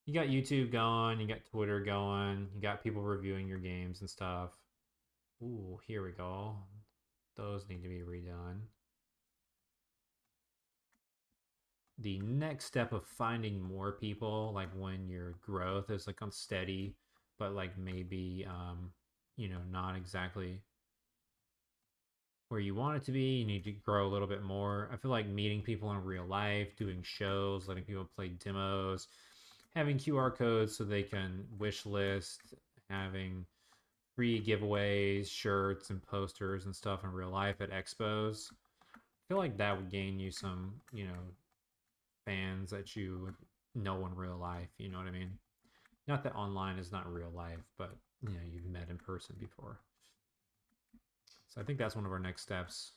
you got YouTube going, you got Twitter going, you got people reviewing your games and stuff. Ooh, here we go. Those need to be redone. The next step of finding more people, like when your growth is like unsteady, but like maybe not exactly where you want it to be. You need to grow a little bit more. I feel like meeting people in real life, doing shows, letting people play demos, having QR codes so they can wish list, having free giveaways, shirts, and posters and stuff in real life at expos. I feel like that would gain you some, fans that you would know in real life. You know what I mean? Not that online is not real life, but you've met in person before. So I think that's one of our next steps.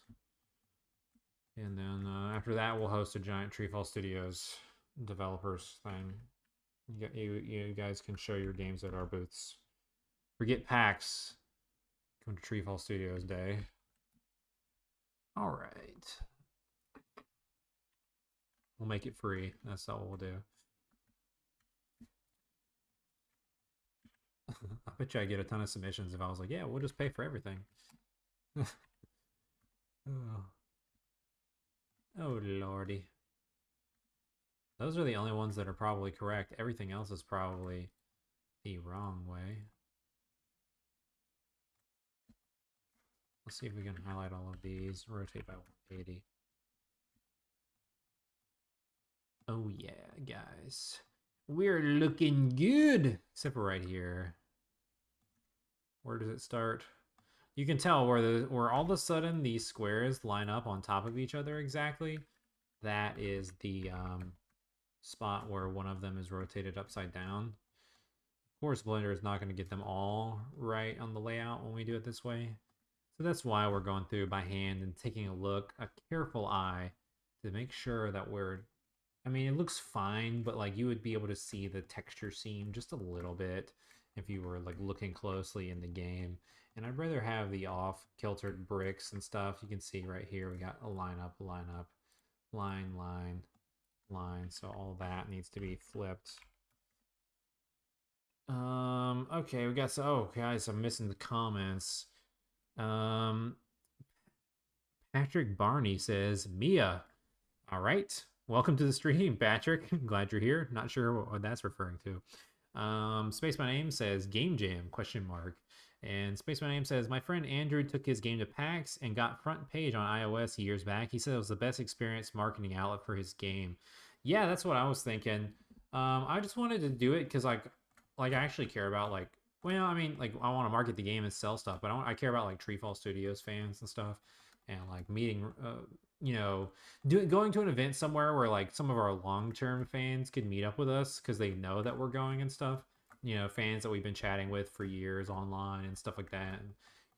And then after that, we'll host a giant TreeFall Studios developers thing. You guys can show your games at our booths. Forget PAX. Come to TreeFall Studios Day. All right. We'll make it free. That's all we'll do. I bet you I get a ton of submissions if I was like, yeah, we'll just pay for everything. Oh. Oh, lordy. Those are the only ones that are probably correct. Everything else is probably the wrong way. Let's see if we can highlight all of these. Rotate by 180. Oh yeah, guys. We're looking good. Except for right here. Where does it start? You can tell where all of a sudden these squares line up on top of each other exactly. That is the spot where one of them is rotated upside down. Of course, Blender is not going to get them all right on the layout when we do it this way. So that's why we're going through by hand and taking a look, a careful eye, to make sure that I mean, it looks fine, but like you would be able to see the texture seam just a little bit if you were like looking closely in the game. And I'd rather have the off kiltered bricks and stuff. You can see right here, we got a line up, line, line. So all that needs to be flipped. Okay, we got oh guys, I'm missing the comments. Patrick Barney says, Mia. All right. Welcome to the stream, Patrick. Glad you're here. Not sure what that's referring to. Space My Name says Game Jam question mark. And Space My Name says my friend Andrew took his game to PAX and got front page on iOS years back. He said it was the best experience marketing outlet for his game. Yeah, that's what I was thinking. I just wanted to do it because I actually care about I mean like I want to market the game and sell stuff, but I care about like TreeFall Studios fans and stuff, and like meeting going to an event somewhere where like some of our long-term fans could meet up with us because they know that we're going and stuff, fans that we've been chatting with for years online and stuff like that,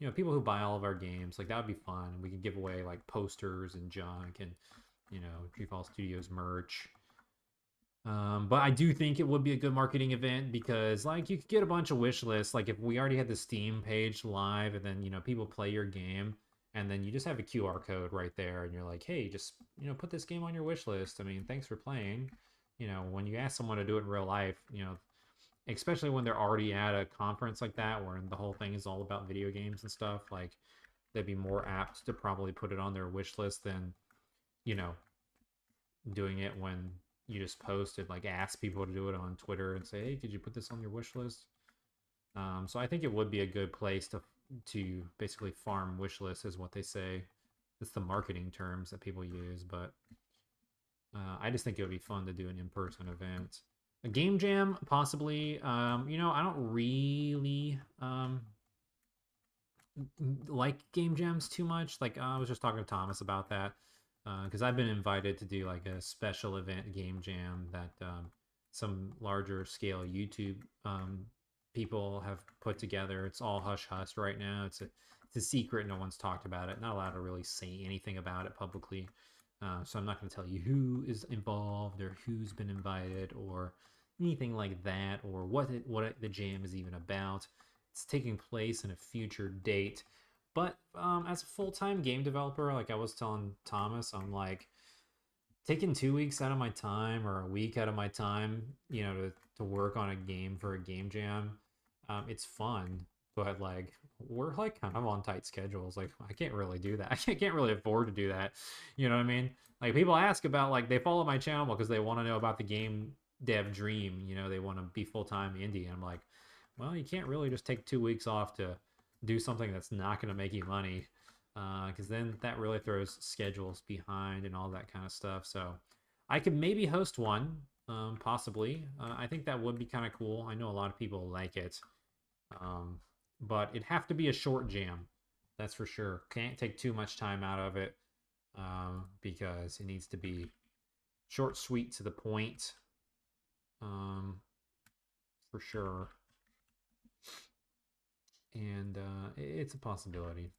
and people who buy all of our games, like that would be fun. We could give away like posters and junk and TreeFall Studios merch. But I do think it would be a good marketing event because like you could get a bunch of wish lists. Like if we already had the Steam page live and then people play your game and then you just have a QR code right there and you're like, hey, just put this game on your wish list. I mean, thanks for playing. When you ask someone to do it in real life, especially when they're already at a conference like that where the whole thing is all about video games and stuff, like they'd be more apt to probably put it on their wish list than you know doing it when you just posted, like ask people to do it on Twitter and say, hey, could you put this on your wish list? So I think it would be a good place to basically farm wish lists, is what they say. It's the marketing terms that people use, but I just think it would be fun to do an in-person event. A game jam, possibly. I don't really like game jams too much. Like I was just talking to Thomas about that because I've been invited to do like a special event game jam that some larger scale YouTube people have put together. It's all hush hush right now. It's a secret. No one's talked about it. Not allowed to really say anything about it publicly. So I'm not going to tell you who is involved or who's been invited or anything like that, or what the jam is even about. It's taking place in a future date. But as a full-time game developer, like I was telling Thomas, I'm like, taking 2 weeks out of my time or a week out of my time, to work on a game for a game jam, it's fun, but like we're like kind of on tight schedules. Like I can't really do that. I can't really afford to do that. You know what I mean? Like people ask about like they follow my channel because they want to know about the game dev dream. They want to be full time indie. And I'm like, well, you can't really just take 2 weeks off to do something that's not going to make you money because then that really throws schedules behind and all that kind of stuff. So I could maybe host one, possibly. I think that would be kind of cool. I know a lot of people like it, um, but it'd have to be a short jam. That's for sure. Can't take too much time out of it because it needs to be short, sweet, to the point, um, for sure. And it's a possibility.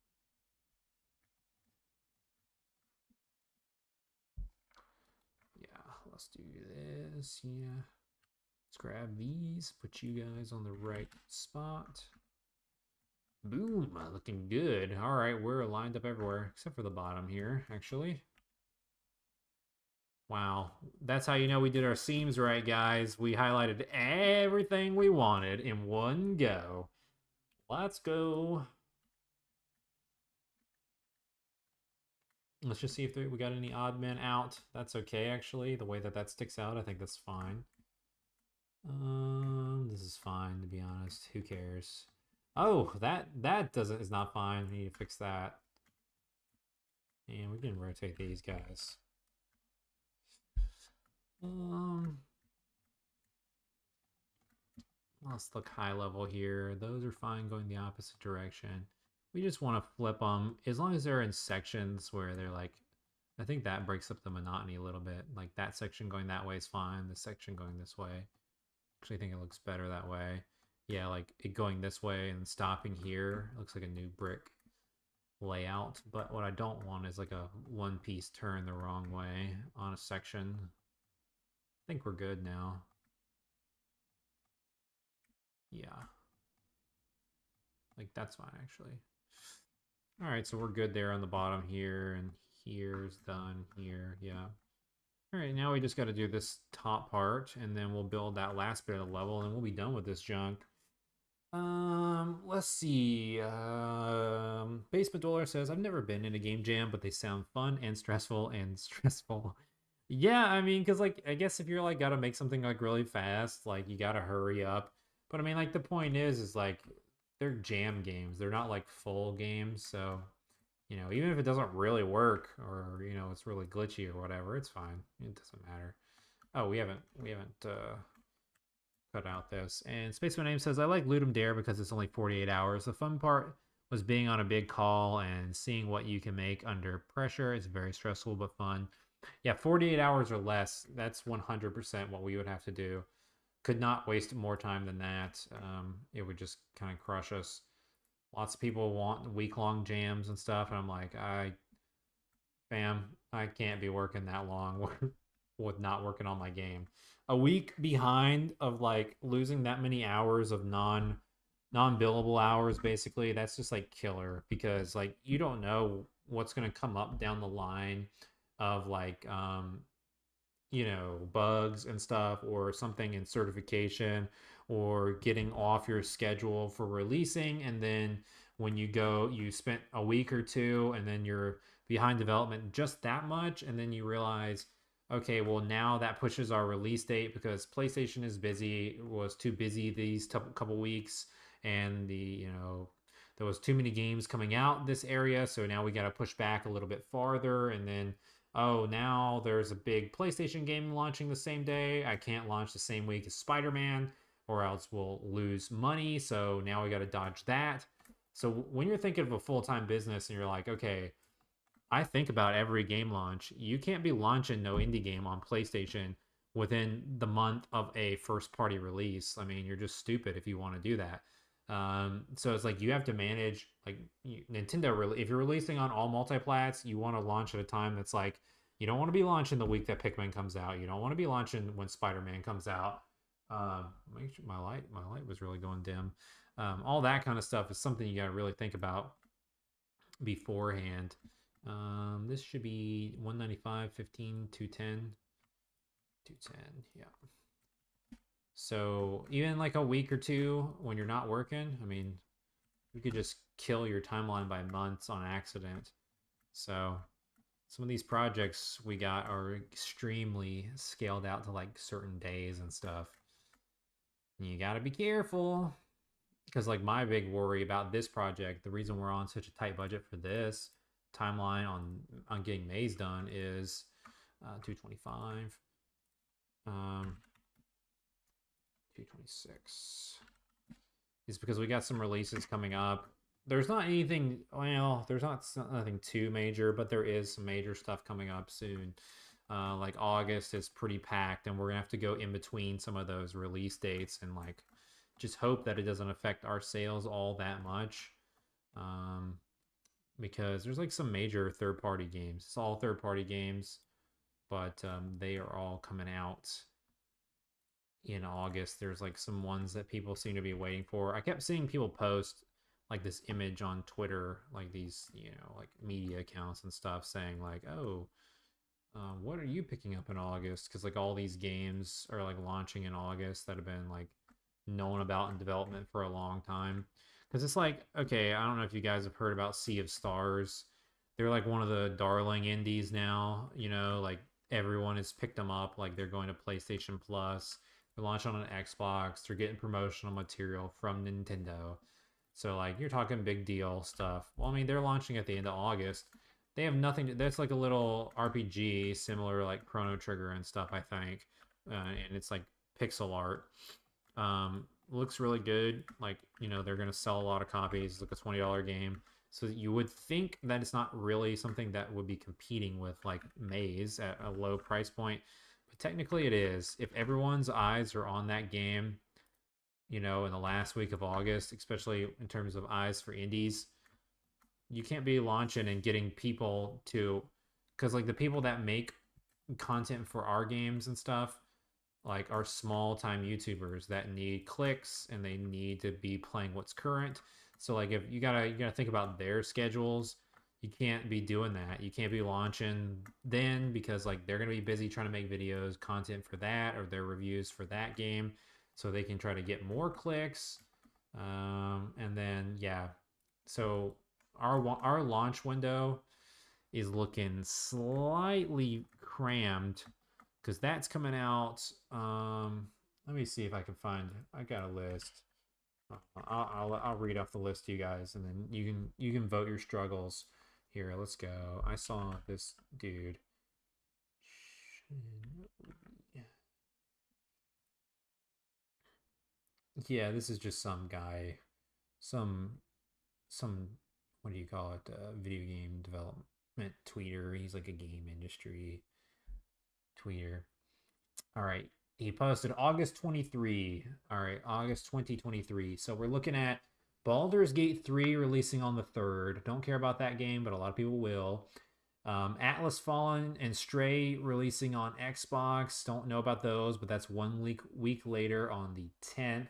Yeah, let's do this. Yeah. Let's grab these, put you guys on the right spot. Boom, looking good. All right, we're lined up everywhere, except for the bottom here, actually. Wow, that's how you know we did our seams right, guys. We highlighted everything we wanted in one go. Let's go. Let's just see if we got any odd men out. That's okay, actually. The way that that sticks out, I think that's fine. This is fine, to be honest. Who cares? Oh, that doesn't is not fine. We need to fix that. And we can rotate these guys. Let's look high level here. Those are fine going the opposite direction. We just want to flip them as long as they're in sections where they're like, I think that breaks up the monotony a little bit. Like that section going that way is fine. This section going this way. Actually, I think it looks better that way. Yeah, like it going this way and stopping here. It looks like a new brick layout. But what I don't want is like a one piece turn the wrong way on a section. I think we're good now. Yeah. Like that's fine actually. All right, so we're good there on the bottom here, and here's done here. Yeah. All right, now we just got to do this top part, and then we'll build that last bit of the level, and we'll be done with this junk. Let's see. Basement Dweller says, I've never been in a game jam, but they sound fun and stressful and stressful. Yeah, I mean, because, like, I guess if you're, like, gotta make something, like, really fast, like, you gotta hurry up. But, I mean, like, the point is, like, they're jam games. They're not, like, full games, so, even if it doesn't really work or, it's really glitchy or whatever, it's fine. It doesn't matter. Oh, we haven't cut out this. And Spaceman Name says, I like Ludum Dare because it's only 48 hours. The fun part was being on a big call and seeing what you can make under pressure. It's very stressful but fun. Yeah, 48 hours or less. That's 100% what we would have to do. Could not waste more time than that. It would just kind of crush us. Lots of people want week-long jams and stuff, and I'm like, fam, I can't be working that long with not working on my game. A week behind of like losing that many hours of non-billable hours, basically, that's just like killer because like you don't know what's gonna come up down the line of like bugs and stuff or something in certification or getting off your schedule for releasing. And then when you spent a week or two and then you're behind development just that much. And then you realize, okay, well, now that pushes our release date because PlayStation is busy, was too busy these couple weeks. And there was too many games coming out this area. So now we got to push back a little bit farther. And then oh, now there's a big PlayStation game launching the same day. I can't launch the same week as Spider-Man or else we'll lose money. So now we got to dodge that. So when you're thinking of a full-time business and you're like, okay, I think about every game launch. You can't be launching no indie game on PlayStation within the month of a first party release. I mean, you're just stupid if you want to do that. So it's like you have to manage like Nintendo. If you're releasing on all multiplats, you want to launch at a time that's like you don't want to be launching the week that Pikmin comes out. You don't want to be launching when Spider-Man comes out. Make sure my light was really going dim. All that kind of stuff is something you got to really think about beforehand. This should be 195, 15, 210. 210, yeah. So even like a week or two when you're not working, I mean, you could just kill your timeline by months on accident. So some of these projects we got are extremely scaled out to like certain days and stuff. And you got to be careful because like my big worry about this project, the reason we're on such a tight budget for this timeline on getting maze done is 225, 226 is because we got some releases coming up. There's not anything, well, there's not nothing too major, but there is some major stuff coming up soon. Like August is pretty packed, and we're gonna have to go in between some of those release dates and like just hope that it doesn't affect our sales all that much. Um, because there's like some major third party games. It's all third party games, but they are all coming out in August. There's like some ones that people seem to be waiting for. I kept seeing people post like this image on Twitter, like these, like media accounts and stuff saying like, oh, what are you picking up in August? Because like all these games are like launching in August that have been like known about in development for a long time. Because it's like, okay, I don't know if you guys have heard about Sea of Stars. They're like one of the darling indies now. Like everyone has picked them up. Like they're going to PlayStation Plus. They're launching on an Xbox. They're getting promotional material from Nintendo. So like you're talking big deal stuff. Well, I mean they're launching at the end of August. They have nothing to, that's like a little RPG similar like Chrono Trigger and stuff, I think. And it's like pixel art. Looks really good. Like, they're going to sell a lot of copies. It's like a $20 game. So you would think that it's not really something that would be competing with like Maze at a low price point. But technically it is. If everyone's eyes are on that game, in the last week of August, especially in terms of eyes for indies, you can't be launching and getting people to, because like the people that make content for our games and stuff like are small time YouTubers that need clicks and they need to be playing what's current. So like if you gotta think about their schedules. You can't be doing that. You can't be launching then because like they're gonna be busy trying to make videos, content for that, or their reviews for that game, so they can try to get more clicks. And then yeah, so our launch window is looking slightly crammed because that's coming out. Let me see if I can find. I got a list. I'll read off the list to you guys, and then you can vote your struggles. Here, let's go. I saw this dude. Yeah, this is just some guy, some some what do you call it? Video game development tweeter. He's like a game industry tweeter. All right. He posted August 23. All right, August 2023. So we're looking at Baldur's Gate 3 releasing on the 3rd. Don't care about that game, but a lot of people will. Atlas Fallen and Stray releasing on Xbox. Don't know about those, but that's 1 week later on the 10th.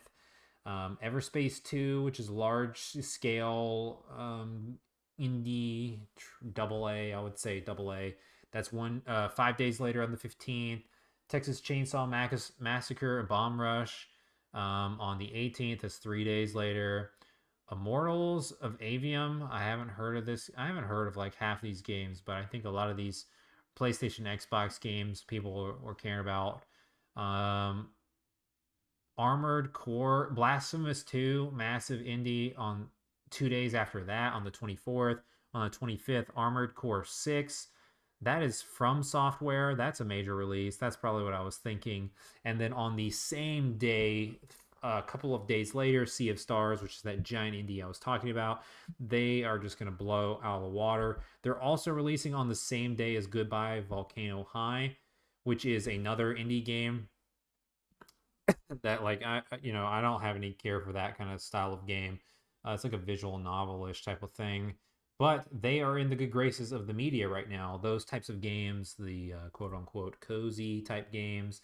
Everspace 2, which is large scale indie double A, I would say double A. That's 5 days later on the 15th. Texas Chainsaw Massacre, Bomb Rush on the 18th. That's 3 days later. Immortals of Avium. I haven't heard of this. I haven't heard of like half these games, but I think a lot of these PlayStation, Xbox games people were caring about. Armored Core, Blasphemous 2, massive indie on 2 days after that on the 24th. On the 25th, Armored Core 6. That is from software. That's a major release. That's probably what I was thinking. And then on the same day, a couple of days later, Sea of Stars, which is that giant indie I was talking about, they are just going to blow out of the water. They're also releasing on the same day as Goodbye Volcano High, which is another indie game that like I don't have any care for that kind of style of game. It's like a visual novel-ish type of thing, but they are in the good graces of the media right now. Those types of games, the quote unquote cozy type games,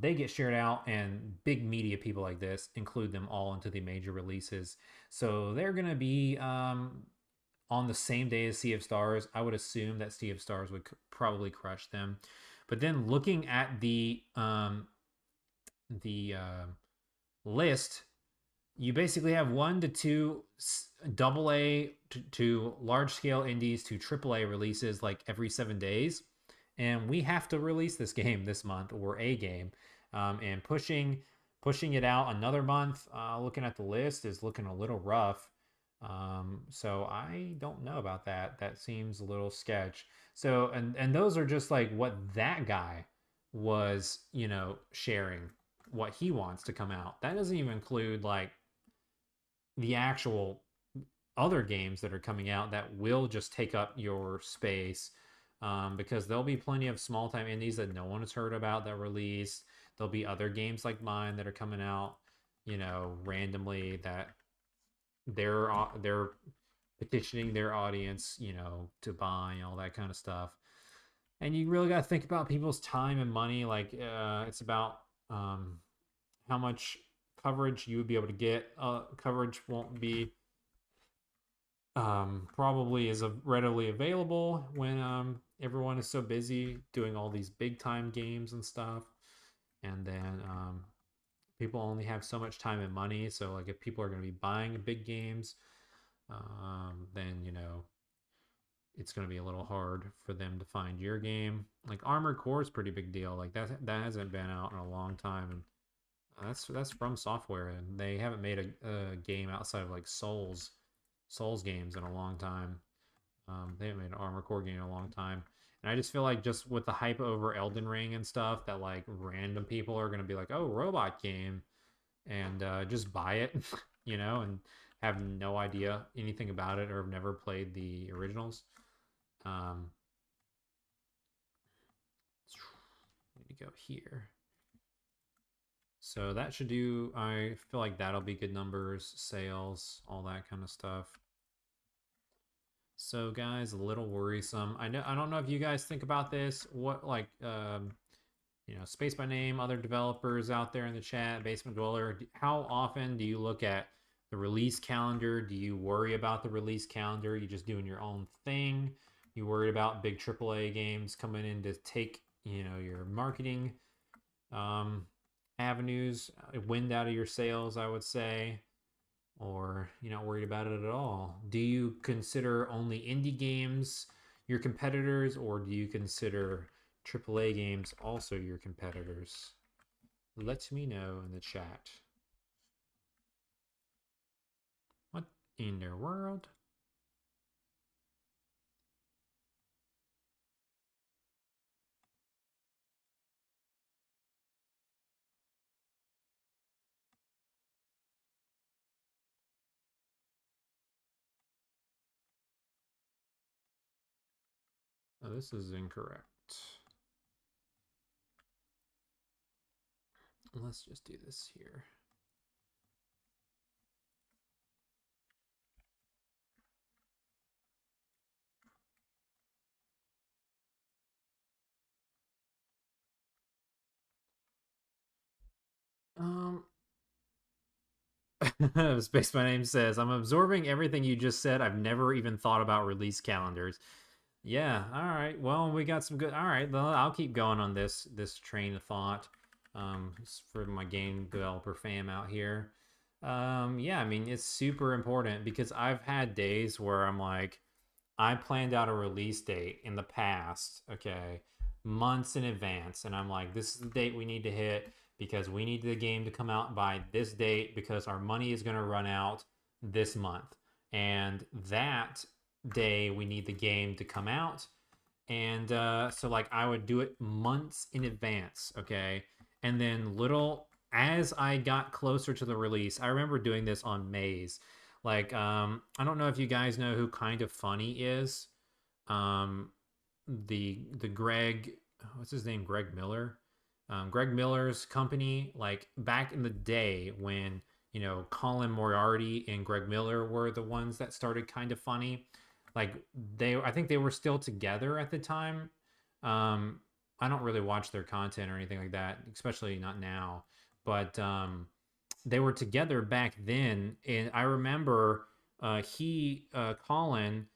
they get shared out, and big media people like this include them all into the major releases. So they're gonna be on the same day as Sea of Stars, I would assume that Sea of Stars would probably crush them. But then looking at the list, you basically have 1 to 2 double A to large scale indies to triple A releases like every 7 days, and we have to release this game this month or a game, and pushing it out another month. Looking at the list is looking a little rough. So I don't know about that. That seems a little sketch. So and those are just like what that guy was, sharing what he wants to come out. That doesn't even include like the actual other games that are coming out that will just take up your space, because there'll be plenty of small time indies that no one has heard about that release. There'll be other games like mine that are coming out, randomly that they're petitioning their audience, to buy and all that kind of stuff. And you really got to think about people's time and money. Like, it's about how much coverage you would be able to get. Coverage won't be probably is readily available when everyone is so busy doing all these big time games and stuff. And then people only have so much time and money. So, like, if people are going to be buying big games, then, it's going to be a little hard for them to find your game. Like Armored Core is a pretty big deal. Like that hasn't been out in a long time, and that's from Software, and they haven't made a game outside of like Souls games in a long time. They haven't made an Armored Core game in a long time, and I just feel like just with the hype over Elden Ring and stuff, that like random people are gonna be like, oh, robot game, and just buy it, and have no idea anything about it or have never played the originals. Um, need to go here. So that should do, I feel like that'll be good numbers, sales, all that kind of stuff. So guys, a little worrisome. I don't know if you guys think about this. What, like, Space by Name, other developers out there in the chat, Basement Dweller, how often do you look at the release calendar? Do you worry about the release calendar? You just doing your own thing? You worried about big AAA games coming in to take, your marketing avenues, wind out of your sails, I would say, or you're not worried about it at all? Do you consider only indie games your competitors, or do you consider AAA games also your competitors? Let me know in the chat. What in the world? Oh, this is incorrect. Let's just do this here. Um, Space My Name says, I'm absorbing everything you just said. I've never even thought about release calendars. Yeah, all right. Well, we got some good. All right, well, I'll keep going on this train of thought. For my game developer fam out here. Yeah, I mean, it's super important because I've had days where I'm like, I planned out a release date in the past, okay, months in advance, and I'm like, this is the date we need to hit because we need the game to come out by this date because our money is going to run out this month. And that day we need the game to come out. And so like I would do it months in advance, okay? And then little as I got closer to the release, I remember doing this on Maze. Like, I don't know if you guys know who Kind of Funny is. Um, the Greg, what's his name? Greg Miller. Greg Miller's company, like back in the day when Colin Moriarty and Greg Miller were the ones that started Kind of Funny. Like I think they were still together at the time. Um, I don't really watch their content or anything like that, especially not now. But they were together back then, and I remember Colin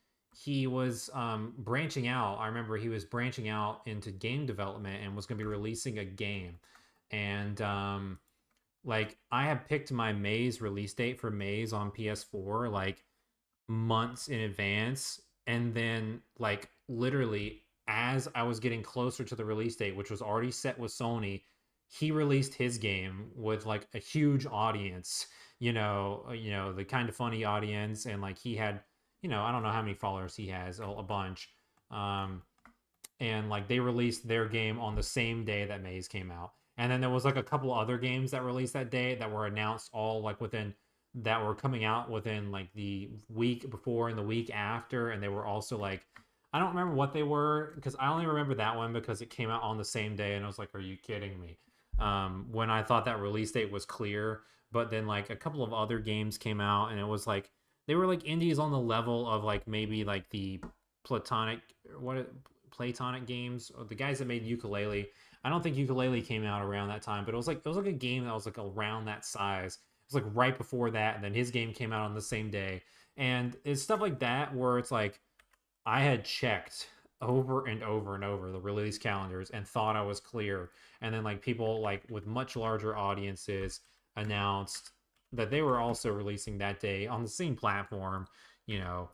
he was branching out. I remember he was branching out into game development and was going to be releasing a game. And like I had picked my Maze release date for Maze on PS4 like months in advance, and then like literally as I was getting closer to the release date, which was already set with Sony, he released his game with like a huge audience, the kind of funny audience, and like he had, I don't know how many followers he has, a bunch. Um, and like they released their game on the same day that Maze came out. And then there was like a couple other games that released that day that were announced all like within that were coming out within like the week before and the week after, and they were also like I don't remember what they were because I only remember that one because it came out on the same day, and I was like, "Are you kidding me?" When I thought that release date was clear, but then like a couple of other games came out, and it was like they were like indies on the level of like maybe like the platonic what Platonic games, or the guys that made Ukulele. I don't think Ukulele came out around that time, but it was like a game that was like around that size. It was like right before that, and then his game came out on the same day. And it's stuff like that where it's like I had checked over and over and over the release calendars and thought I was clear. And then like people like with much larger audiences announced that they were also releasing that day on the same platform, you know,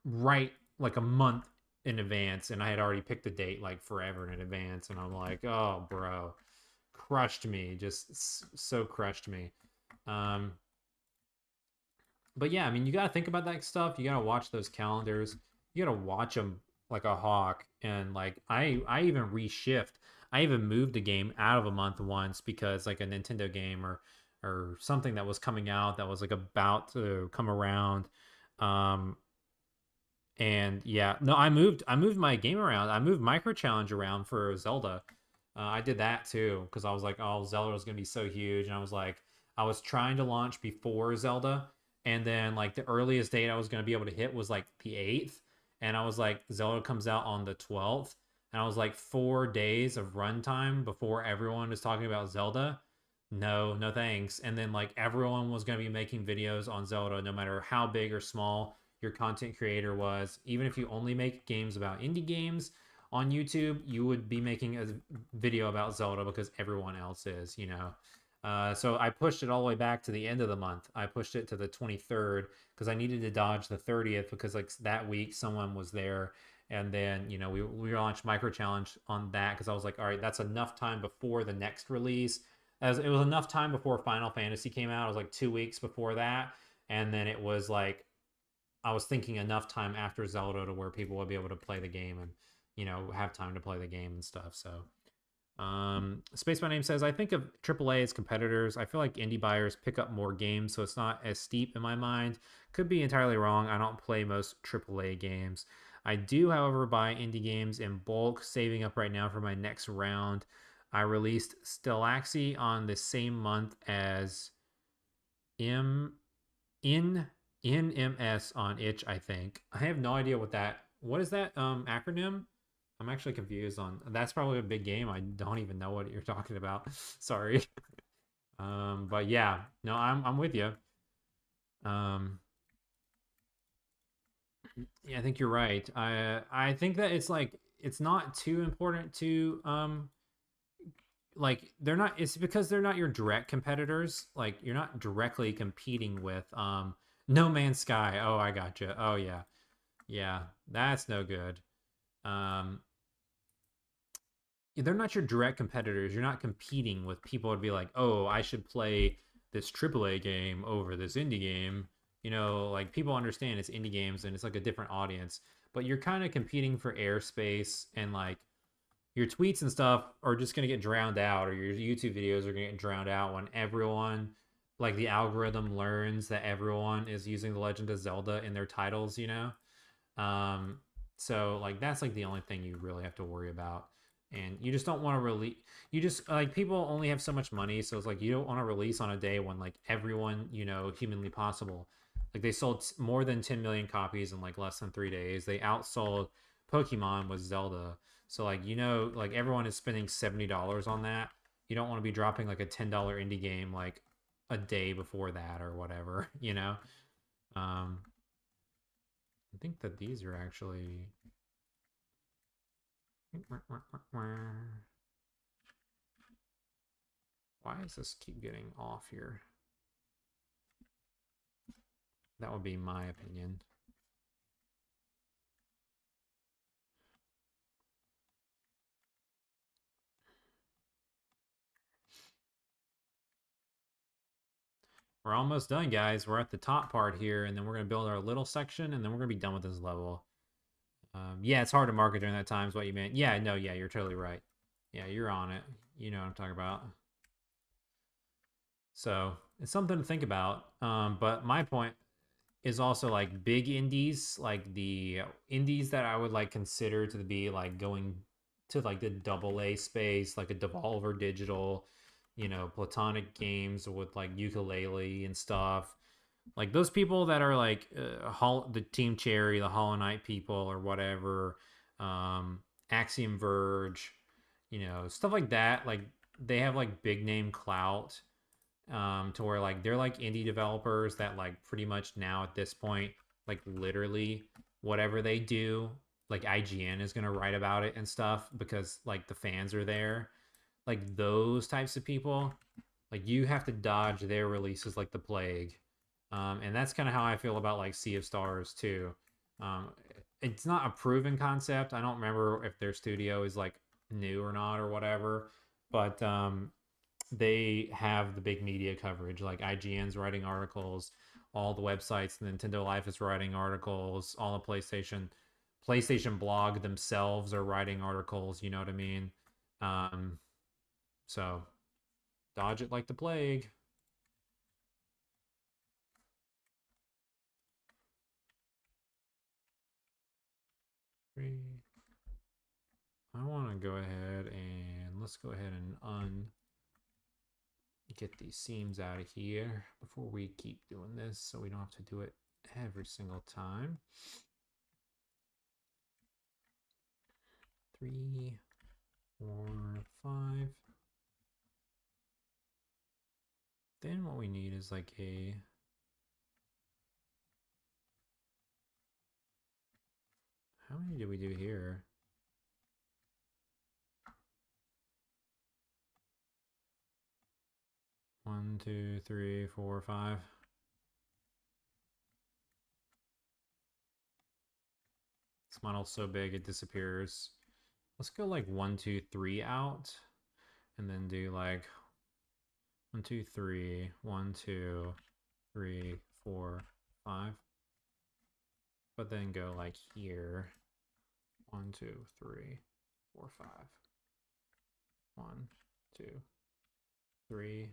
right like a month in advance, and I had already picked the date like forever in advance, and I'm like, oh bro, crushed me, just so crushed me. um but yeah, I mean, you got to think about that stuff. You got to watch those calendars. You got to watch them like a hawk. And like I even reshift. I even moved a game out of a month once because like a Nintendo game or something that was coming out that was like about to come around. um and yeah, no, I moved my game around. I moved Micro Challenge around for Zelda. I did that too because I was like, oh, Zelda was gonna be so huge, and I was trying to launch before Zelda, and then like the earliest date I was gonna be able to hit was like the 8th, and I was like, Zelda comes out on the 12th, and I was like 4 days of runtime before everyone is talking about Zelda. No, no thanks. And then like everyone was gonna be making videos on Zelda, no matter how big or small your content creator was. Even if you only make games about indie games on YouTube, you would be making a video about Zelda because everyone else is. So I pushed it all the way back to the end of the month. I pushed it to the 23rd because I needed to dodge the 30th because like that week someone was there. And then, we launched Micro Challenge on that because I was like, all right, that's enough time before the next release. As it was enough time before Final Fantasy came out. It was like 2 weeks before that. And then it was like I was thinking enough time after Zelda to where people would be able to play the game and have time to play the game and stuff. So Space by Name says, I think of AAA as competitors. I feel like indie buyers pick up more games, so it's not as steep in my mind. Could be entirely wrong. I don't play most AAA games. I do, however, buy indie games in bulk, saving up right now for my next round. I released Stellaxy on the same month as M in NMS on itch, I think. I have no idea what is that acronym? I'm actually confused on that's probably a big game. I don't even know what you're talking about. Sorry. But yeah, no, I'm with you. Um yeah, I think you're right. I think that it's like it's not too important to like they're not it's because they're not your direct competitors. Like you're not directly competing with No Man's Sky. Oh, I got you. Oh yeah. Yeah, that's no good. Um, they're not your direct competitors. You're not competing with people to be like, oh, I should play this AAA game over this indie game. Like people understand it's indie games and it's like a different audience, but you're kind of competing for airspace, and like your tweets and stuff are just going to get drowned out, or your YouTube videos are going to get drowned out when everyone, like the algorithm learns that everyone is using The Legend of Zelda in their titles. Um, so like that's like the only thing you really have to worry about. And you just don't want to release. You just like people only have so much money, so it's like you don't want to release on a day when like everyone humanly possible. Like they sold more than 10 million copies in like less than 3 days. They outsold Pokemon with Zelda. So like like everyone is spending $70 on that. You don't want to be dropping like a $10 indie game like a day before that or whatever. Um, I think that these are actually. Why does this keep getting off here? That would be my opinion. We're almost done, guys. We're at the top part here, and then we're going to build our little section, and then we're going to be done with this level. Yeah, it's hard to market during that time is what you meant. Yeah, no, yeah, you're totally right. Yeah, you're on it. You know what I'm talking about. So it's something to think about. But my point is also like big indies, like the indies that I would like consider to be like going to like the double A space, like a Devolver Digital, Platonic Games with like ukulele and stuff. Like those people that are like the Team Cherry, the Hollow Knight people, or whatever, Axiom Verge, stuff like that. Like they have like big name clout, to where like they're like indie developers that like pretty much now at this point, like literally whatever they do, like IGN is gonna write about it and stuff because like the fans are there. Like those types of people, like you have to dodge their releases like the plague. And that's kind of how I feel about like Sea of Stars too. Um, it's not a proven concept. I don't remember if their studio is like new or not or whatever, but they have the big media coverage. Like IGN's writing articles, all the websites, Nintendo Life is writing articles, all the PlayStation blog themselves are writing articles. You know what I mean? Um, so dodge it like the plague. I want to go ahead and let's go ahead and get these seams out of here before we keep doing this so we don't have to do it every single time. 3, 4, 5. Then what we need is like a how many do we do here? 1, 2, 3, 4, 5. This model's so big it disappears. Let's go like 1, 2, 3 out, and then do like 1, 2, 3, 1, 2, 3, 4, 5. But then go like here. 1, 2, 3, 4, 5. 1, 2, 3.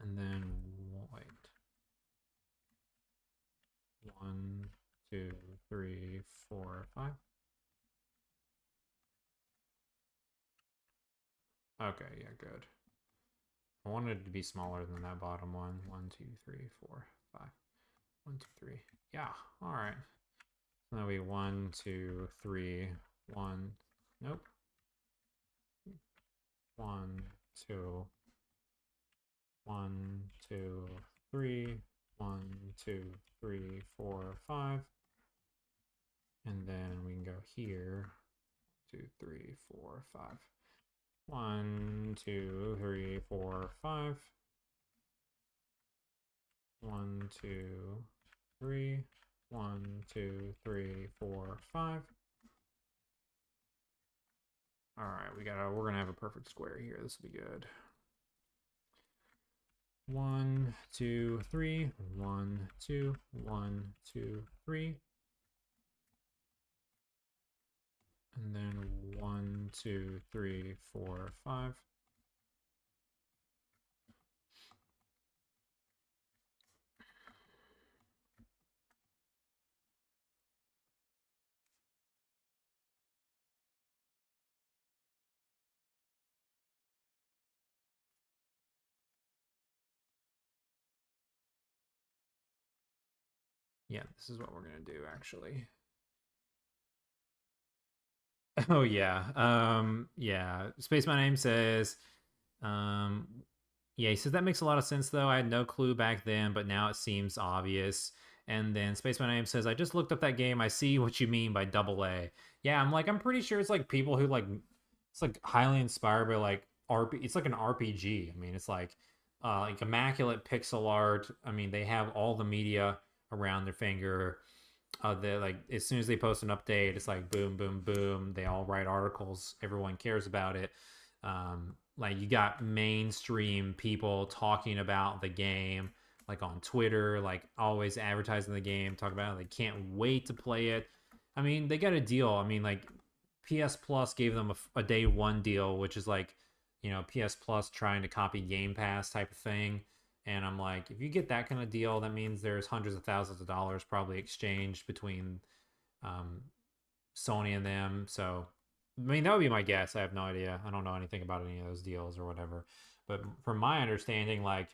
And then wait. 1, 2, 3, 4, 5. Okay, yeah, good. I wanted it to be smaller than that bottom one. 1, 2, 3, 4, 5. 1, 2, 3. Yeah, all right. So that'll be 1, 2, 3, 1. Nope. 1, 2, 1, 2, 3. 1, 2, 3, 4, 5. And then we can go here. 2, 3, 4, 5. 1, 2, 3, 4, 5. 1, 2, 3. 1, 2, 3, 4, 5. All right, we're gonna have a perfect square here. This will be good. 1, 2, 3. 1, 2, 1, 2, 3. And then 1, 2, 3, 4, 5. Yeah, this is what we're gonna do actually. Oh yeah. Yeah. Space My Name says Yeah, he says that makes a lot of sense though. I had no clue back then, but now it seems obvious. And then Spaceman Aim says, I just looked up that game. I see what you mean by double A. Yeah, I'm pretty sure it's like people who like, it's like highly inspired by like it's like an RPG. I mean, it's like immaculate pixel art. I mean, they have all the media around their finger. They like as soon as they post an update, it's like boom, boom, boom. They all write articles. Everyone cares about it. Like you got mainstream people talking about the game, like on Twitter, like always advertising the game, talk about it. They can't wait to play it. I mean, they got a deal. I mean, like PS Plus gave them a day one deal, which is like, PS Plus trying to copy Game Pass type of thing. And I'm like, if you get that kind of deal, that means there's hundreds of thousands of dollars probably exchanged between um, Sony and them. So, I mean, that would be my guess. I have no idea. I don't know anything about any of those deals or whatever. But from my understanding, like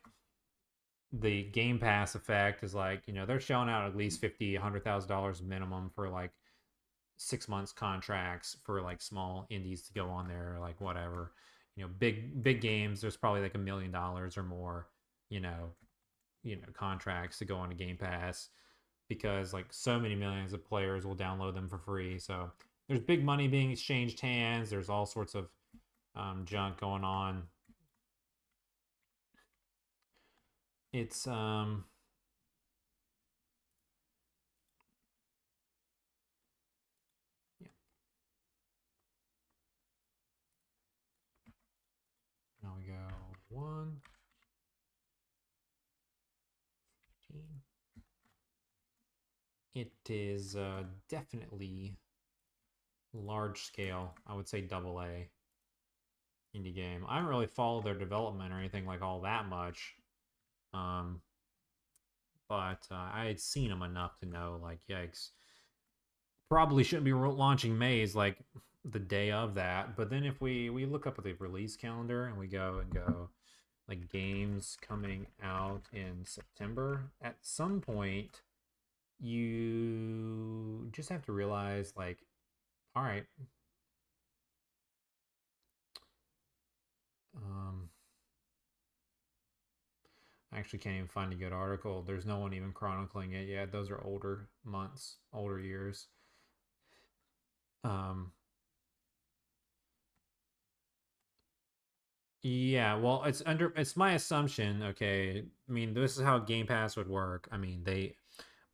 the Game Pass effect is like, they're showing out at least $50,000, $100,000 minimum for like 6 months contracts for like small indies to go on there, like whatever. Big games, there's probably like $1 million or more, you know, contracts to go on a Game Pass because like so many millions of players will download them for free. So there's big money being exchanged hands. There's all sorts of junk going on. It's yeah. Now we go 1. It is definitely large scale. I would say double A indie game. I don't really follow their development or anything like all that much. Um, but I had seen them enough to know, like, yikes. Probably shouldn't be launching Maze like the day of that. But then if we look up at the release calendar and we go like games coming out in September, at some point you just have to realize like, all right, um, I actually can't even find a good article. There's no one even chronicling it yet. Those are older months, older years. Um, yeah, well, it's my assumption, okay. I mean, this is how Game Pass would work. I mean,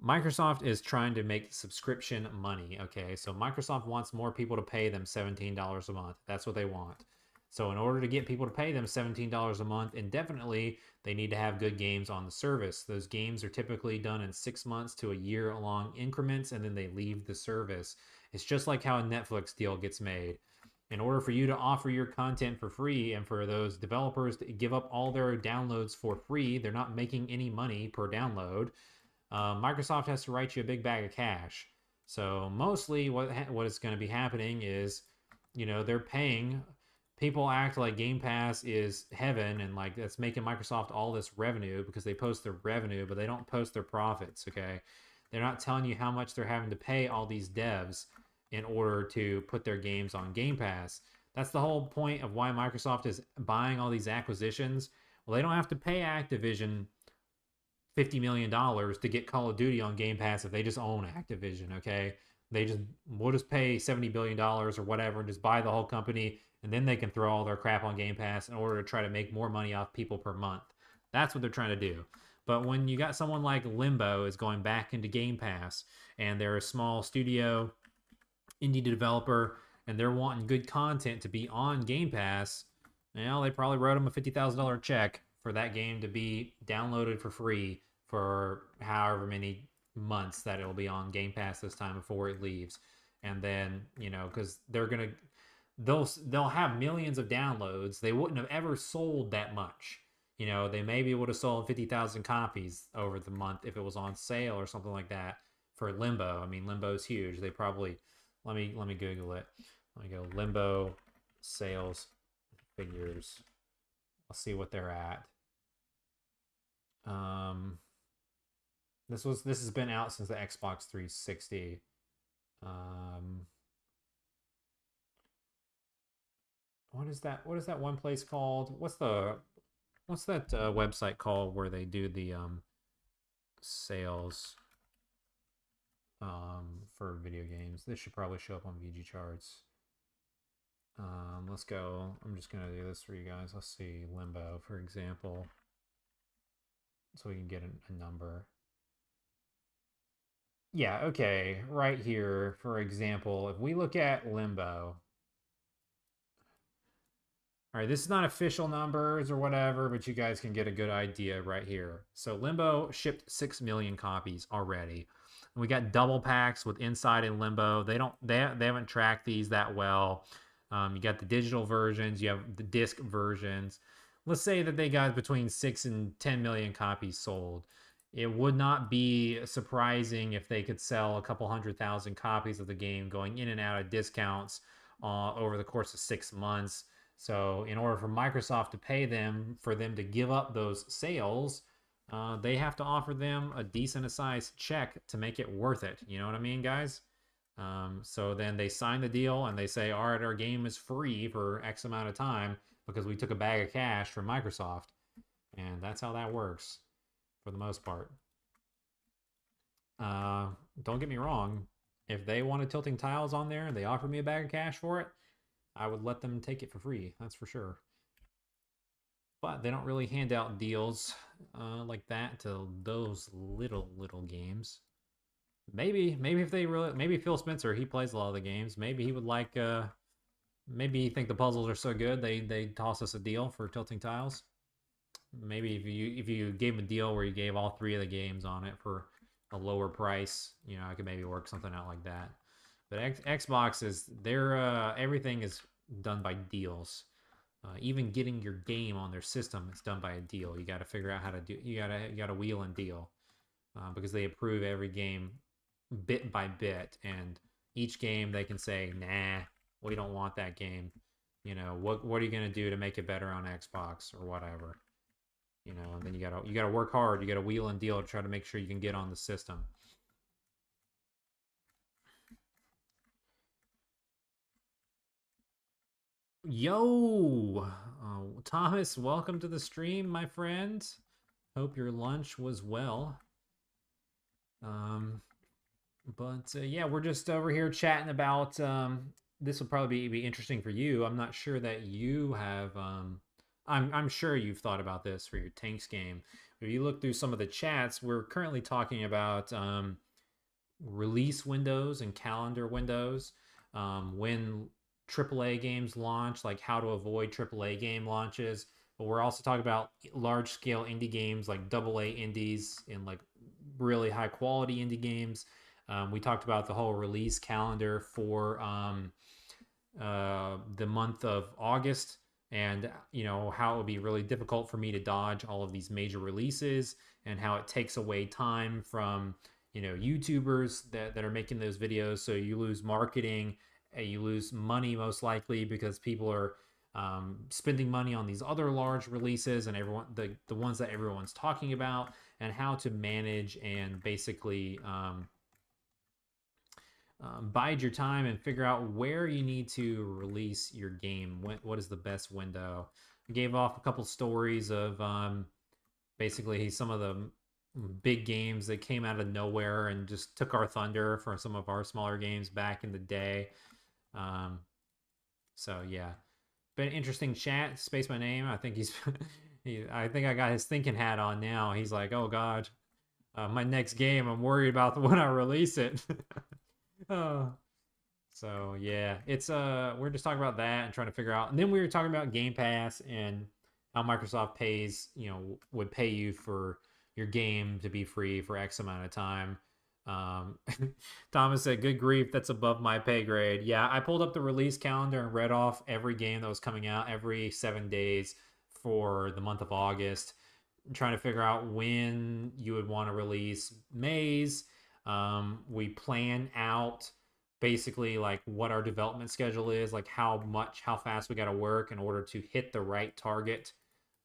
Microsoft is trying to make subscription money, okay? So Microsoft wants more people to pay them $17 a month. That's what they want. So in order to get people to pay them $17 a month indefinitely, they need to have good games on the service. Those games are typically done in 6 months to a year long increments, and then they leave the service. It's just like how a Netflix deal gets made. In order for you to offer your content for free and for those developers to give up all their downloads for free, they're not making any money per download. Microsoft has to write you a big bag of cash. So mostly what is going to be happening is, they're paying. People act like Game Pass is heaven and like that's making Microsoft all this revenue because they post their revenue, but they don't post their profits. Okay, they're not telling you how much they're having to pay all these devs in order to put their games on Game Pass. That's the whole point of why Microsoft is buying all these acquisitions. Well, they don't have to pay Activision $50 million to get Call of Duty on Game Pass if they just own Activision. Okay, we'll just pay $70 billion or whatever and just buy the whole company, and then they can throw all their crap on Game Pass in order to try to make more money off people per month. That's what they're trying to do. But when you got someone like Limbo is going back into Game Pass and they're a small studio indie developer and they're wanting good content to be on Game Pass, they probably wrote them a $50,000 check for that game to be downloaded for free for however many months that it'll be on Game Pass this time before it leaves. And then, because they'll have millions of downloads. They wouldn't have ever sold that much. They maybe would have sold 50,000 copies over the month if it was on sale or something like that for Limbo. I mean, Limbo's huge. They probably let me Google it. Let me go Limbo sales figures. I'll see what they're at. Um, this has been out since the Xbox 360. Um, what is that? What is that one place called? What's that website called where they do the sales for video games? This should probably show up on VG charts. Let's go. I'm just gonna do this for you guys. Let's see Limbo, for example, so we can get a number. Yeah, okay, right here, for example, if we look at Limbo, all right, this is not official numbers or whatever, but you guys can get a good idea right here. So Limbo shipped 6 million copies already. And we got double packs with Inside and Limbo. They haven't tracked these that well. You got the digital versions, you have the disc versions. Let's say that they got between 6 and 10 million copies sold. It would not be surprising if they could sell a couple 100,000 copies of the game going in and out of discounts over the course of 6 months. So, in order for Microsoft to pay them for them to give up those sales, they have to offer them a decent sized check to make it worth it. You know what I mean, guys? So then they sign the deal and they say, all right, our game is free for X amount of time because we took a bag of cash from Microsoft. And that's how that works for the most part. Don't get me wrong. If they wanted tilting tiles on there and they offered me a bag of cash for it, I would let them take it for free. That's for sure. But they don't really hand out deals like that to those little games. Maybe if they really, maybe Phil Spencer, he plays a lot of the games. Maybe he would like maybe he think the puzzles are so good they toss us a deal for tilting tiles. Maybe if you gave him a deal where you gave all 3 of the games on it for a lower price, you know, I could maybe work something out like that. But Xbox is everything is done by deals. Even getting your game on their system is done by a deal. You got to figure out how to do. You got to wheel and deal because they approve every game bit by bit, and each game they can say, "Nah, we don't want that game." You know, what are you gonna do to make it better on Xbox or whatever? You know, and then you gotta work hard. You gotta wheel and deal to try to make sure you can get on the system. Yo, Thomas, welcome to the stream, my friend. Hope your lunch was well. But yeah, we're just over here chatting about. This will probably be interesting for you. I'm not sure that you have. I'm sure you've thought about this for your tanks game. If you look through some of the chats, we're currently talking about release windows and calendar windows. When AAA games launch, like how to avoid AAA game launches. But we're also talking about large scale indie games like AA indies and like really high quality indie games. We talked about the whole release calendar for the month of August, and you know how it would be really difficult for me to dodge all of these major releases, and how it takes away time from YouTubers that are making those videos. So you lose marketing, you lose money most likely because people are spending money on these other large releases and everyone the ones that everyone's talking about, and how to manage and basically bide your time and figure out where you need to release your game. What is the best window? I gave off a couple stories of basically some of the big games that came out of nowhere and just took our thunder for some of our smaller games back in the day. So yeah, been an interesting chat. Space my name. I think I think I got his thinking hat on now. He's like, oh god, my next game. I'm worried about when I release it. Oh. So yeah, it's we're just talking about that and trying to figure out. And then we were talking about Game Pass and how Microsoft pays, would pay you for your game to be free for X amount of time. Thomas said, "Good grief, that's above my pay grade." Yeah, I pulled up the release calendar and read off every game that was coming out every 7 days for the month of August, trying to figure out when you would want to release Maze. We plan out basically like what our development schedule is, like how fast we got to work in order to hit the right target,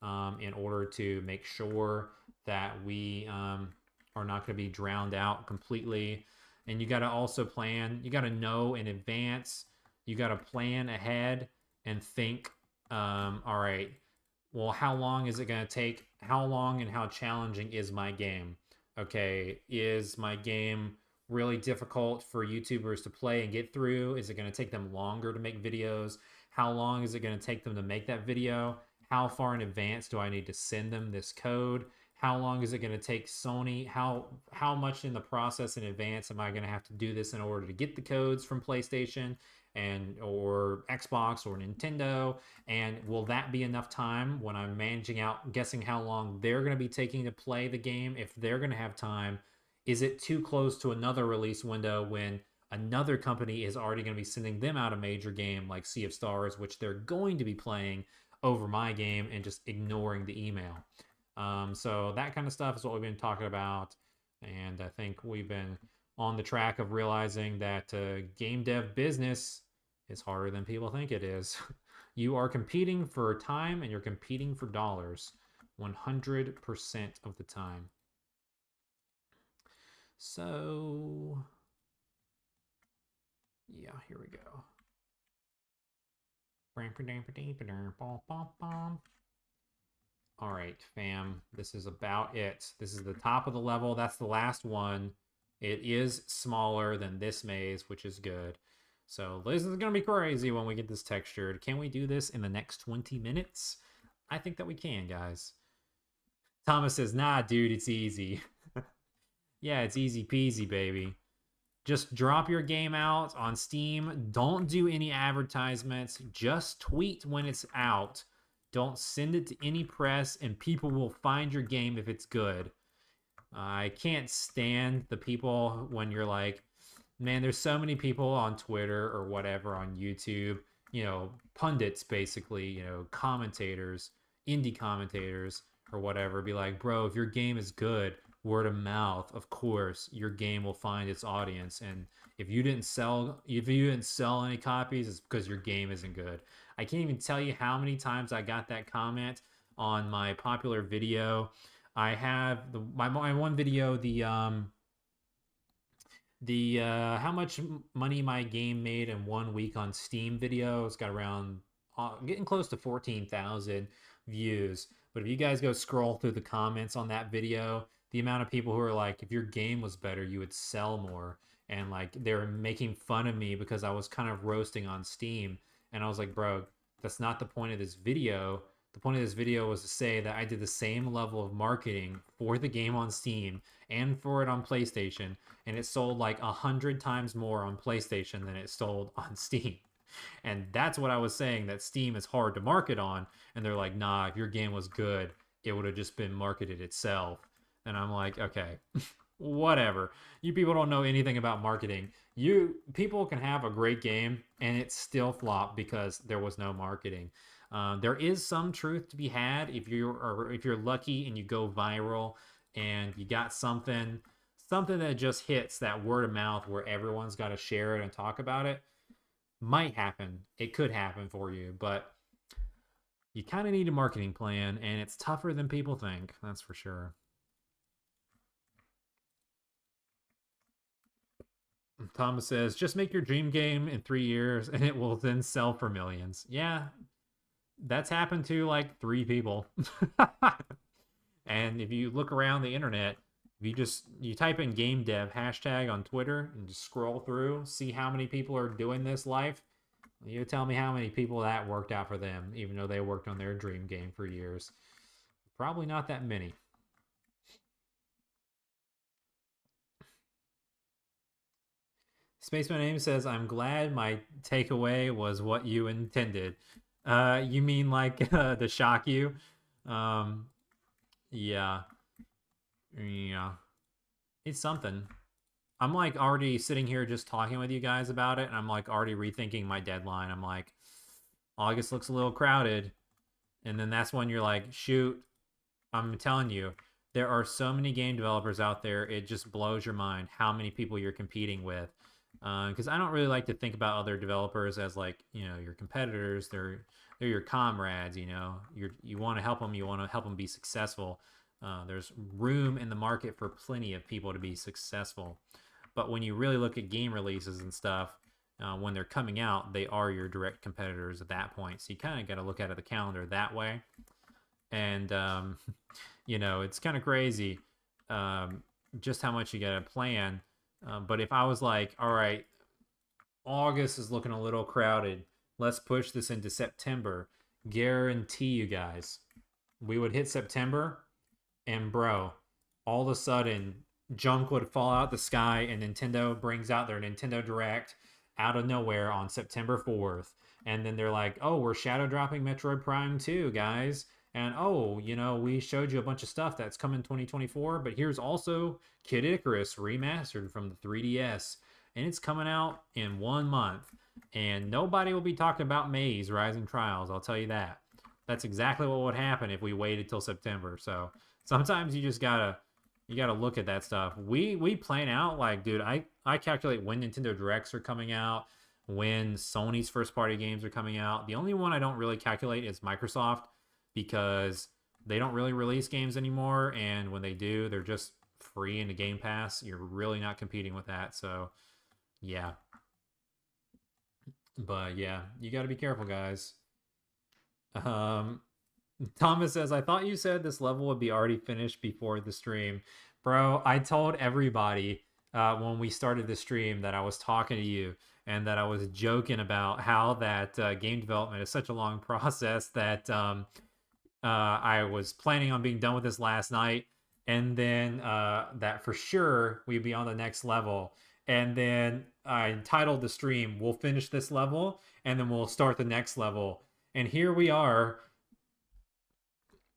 in order to make sure that we are not going to be drowned out completely. And you got to also plan, you got to know in advance, you got to plan ahead and think All right. Well, how long is it going to take? How long and how challenging is my game? Okay, is my game really difficult for YouTubers to play and get through? Is it going to take them longer to make videos? How long is it going to take them to make that video? How far in advance do I need to send them this code? How long is it going to take Sony? How much in the process in advance am I going to have to do this in order to get the codes from PlayStation and or Xbox or Nintendo? And will that be enough time when I'm managing out, guessing how long they're going to be taking to play the game? If they're going to have time, is it too close to another release window when another company is already going to be sending them out a major game like Sea of Stars, which they're going to be playing over my game and just ignoring the email? So that kind of stuff is what we've been talking about. And I think we've been on the track of realizing that game dev business is harder than people think it is. You are competing for time and you're competing for dollars 100% of the time. So, yeah, here we go. All right, fam. This is about it. This is the top of the level. That's the last one. It is smaller than this maze, which is good. So this is going to be crazy when we get this textured. Can we do this in the next 20 minutes? I think that we can, guys. Thomas says, nah, dude, it's easy. Yeah, it's easy peasy, baby. Just drop your game out on Steam. Don't do any advertisements. Just tweet when it's out. Don't send it to any press, and people will find your game if it's good. I can't stand the people when you're like, man, there's so many people on Twitter or whatever, on YouTube, pundits basically, commentators, indie commentators or whatever, be like, bro, if your game is good, word of mouth, of course, your game will find its audience. And if you didn't sell any copies, it's because your game isn't good. I can't even tell you how many times I got that comment on my popular video. I have my one video, the how much money my game made in 1 week on Steam video. It's got around getting close to 14,000 views. But if you guys go scroll through the comments on that video, the amount of people who are like, if your game was better, you would sell more. And like they're making fun of me because I was kind of roasting on Steam. And I was like, bro, that's not the point of this video. The point of this video was to say that I did the same level of marketing for the game on Steam and for it on PlayStation, and it sold like 100 times more on PlayStation than it sold on Steam. And that's what I was saying, that Steam is hard to market on. And they're like, nah, if your game was good, it would have just been marketed itself. And I'm like, okay, whatever. You people don't know anything about marketing. You people can have a great game and it still flop because there was no marketing. There is some truth to be had if you're lucky and you go viral and you got something that just hits that word of mouth where everyone's got to share it and talk about it. Might happen. It could happen for you, but you kind of need a marketing plan, and it's tougher than people think. That's for sure. Thomas says, just make your dream game in 3 years and it will then sell for millions. Yeah, that's happened to like 3 people. And if you look around the internet, if you type in game dev hashtag on Twitter and just scroll through, see how many people are doing this life. You tell me how many people that worked out for them, even though they worked on their dream game for years. Probably not that many. Spaceman Aim says, I'm glad my takeaway was what you intended. You mean like to shock you? Um, yeah. Yeah. It's something. I'm like already sitting here just talking with you guys about it, and I'm like already rethinking my deadline. I'm like, August looks a little crowded. And then that's when you're like, shoot, I'm telling you, there are so many game developers out there. It just blows your mind how many people you're competing with. Because I don't really like to think about other developers as like, your competitors. They're your comrades. You want to help them. You want to help them be successful. There's room in the market for plenty of people to be successful. But when you really look at game releases and stuff, when they're coming out, they are your direct competitors at that point. So you kind of got to look at the calendar that way. And it's kind of crazy just how much you got to plan. But if I was like, all right, August is looking a little crowded, let's push this into September. Guarantee you guys, we would hit September, and bro, all of a sudden, junk would fall out the sky, and Nintendo brings out their Nintendo Direct out of nowhere on September 4th. And then they're like, oh, we're shadow dropping Metroid Prime 2, guys. And oh, we showed you a bunch of stuff that's coming 2024, but here's also Kid Icarus remastered from the 3DS. And it's coming out in 1 month. And nobody will be talking about Maze Rising Trials, I'll tell you that. That's exactly what would happen if we waited till September. So sometimes you just gotta look at that stuff. We plan out like, dude, I calculate when Nintendo Directs are coming out, when Sony's first party games are coming out. The only one I don't really calculate is Microsoft, because they don't really release games anymore, and when they do, they're just free into Game Pass. You're really not competing with that. So yeah. But yeah, you got to be careful, guys. Um Thomas says, I thought you said this level would be already finished before the stream. Bro, I told everybody when we started the stream that I was talking to you, and that I was joking about how that game development is such a long process that I was planning on being done with this last night, and then that for sure we'd be on the next level. And then I titled the stream, we'll finish this level, and then we'll start the next level. And here we are,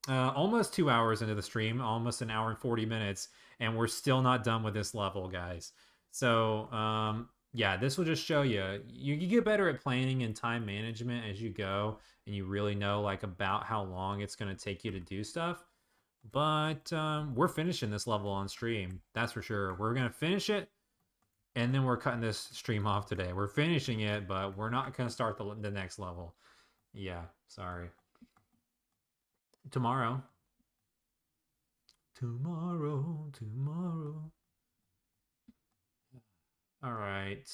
almost 2 hours into the stream, almost an hour and 40 minutes, and we're still not done with this level, guys. So yeah, this will just show you get better at planning and time management as you go, and you really know like about how long it's going to take you to do stuff. But we're finishing this level on stream, that's for sure. We're going to finish it, and then we're cutting this stream off today. We're finishing it, but we're not going to start the next level. Yeah, sorry. Tomorrow. Tomorrow. All right.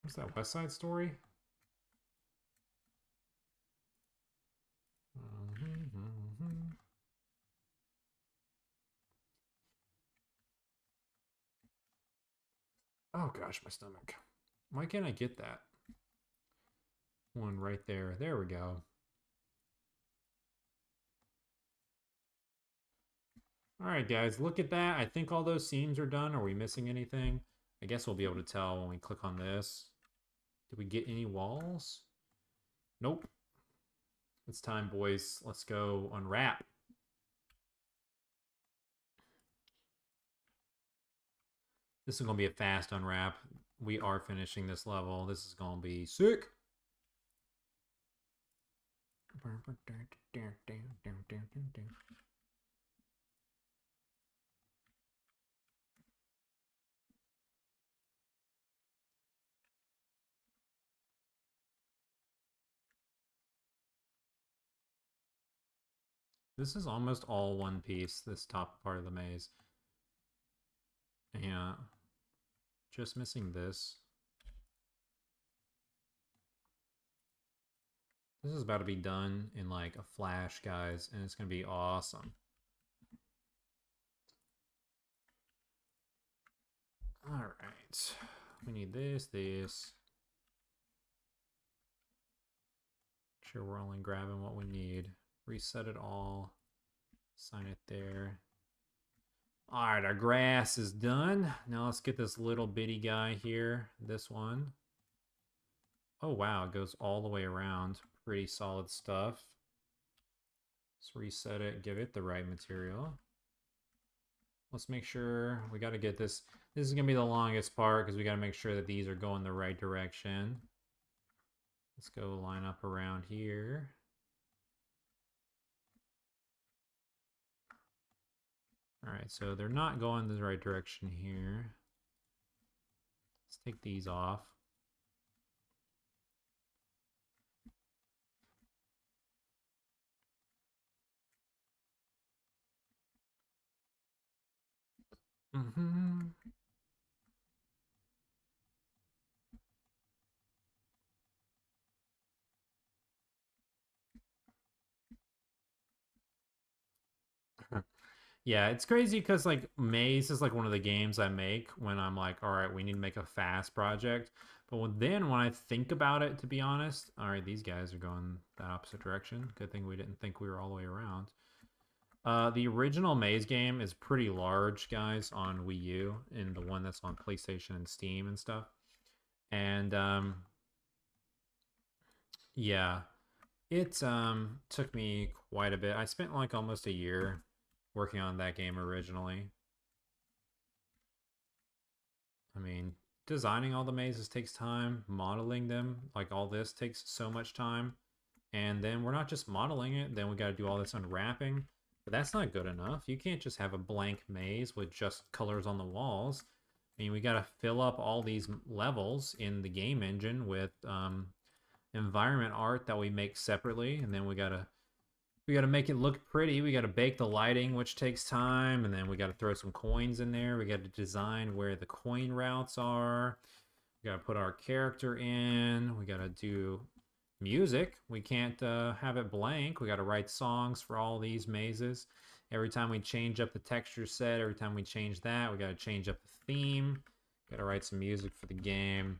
What's that, West Side Story? Oh gosh, my stomach. Why can't I get that one right there? There we go. All right, guys, look at that. I think all those scenes are done. Are we missing anything? I guess we'll be able to tell when we click on this. Did we get any walls? Nope. It's time, boys. Let's go unwrap. This is going to be a fast unwrap. We are finishing this level. This is going to be sick. This is almost all one piece, this top part of the maze. Yeah. Just missing this. This is about to be done in like a flash, guys, and it's going to be awesome. All right. We need this. Sure, we're only grabbing what we need. Reset it all. Sign it there. All right, our grass is done. Now let's get this little bitty guy here. This one. Oh, wow. It goes all the way around. Pretty solid stuff. Let's reset it. Give it the right material. Let's make sure we got to get this. This is going to be the longest part because we got to make sure that these are going the right direction. Let's go line up around here. All right, so they're not going the right direction here. Let's take these off. Yeah, it's crazy because like Maze is like one of the games I make when I'm like, all right, we need to make a fast project. But then when I think about it, to be honest, all right, these guys are going the opposite direction. Good thing we didn't think we were all the way around. The original Maze game is pretty large, guys, on Wii U, and the one that's on PlayStation and Steam and stuff. And yeah, it took me quite a bit. I spent like almost a year working on that game originally. I mean, designing all the mazes takes time, modeling them, like all this takes so much time. And then we're not just modeling it, then we got to do all this unwrapping. But that's not good enough. You can't just have a blank maze with just colors on the walls. I mean, we got to fill up all these levels in the game engine with environment art that we make separately, and then we got to make it look pretty. We got to bake the lighting, which takes time, and then we got to throw some coins in there. We got to design where the coin routes are. We got to put our character in. We got to do music. We can't have it blank. We got to write songs for all these mazes. Every time we change up the texture set, every time we change that, we got to change up the theme. Got to write some music for the game.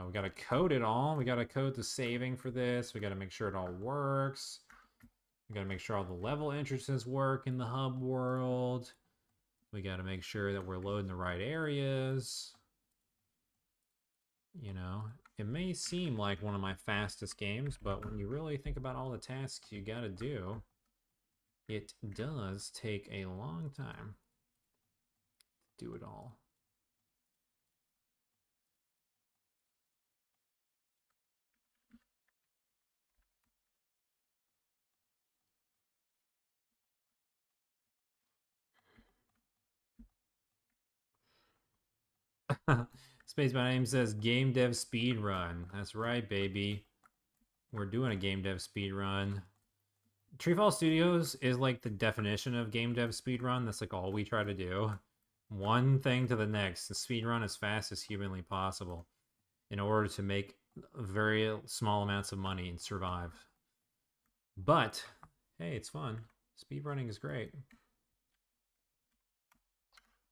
We got to code it all. We got to code the saving for this. We got to make sure it all works. We got to make sure all the level entrances work in the hub world. We got to make sure that we're loading the right areas. You know, it may seem like one of my fastest games, but when you really think about all the tasks you got to do, it does take a long time to do it all. Space My Name says game dev speed run. That's right, baby. We're doing a game dev speed run. TreeFall Studios is like the definition of game dev speed run. That's like all we try to do. One thing to the next. The speed run as fast as humanly possible in order to make very small amounts of money and survive. But hey, it's fun. Speed running is great.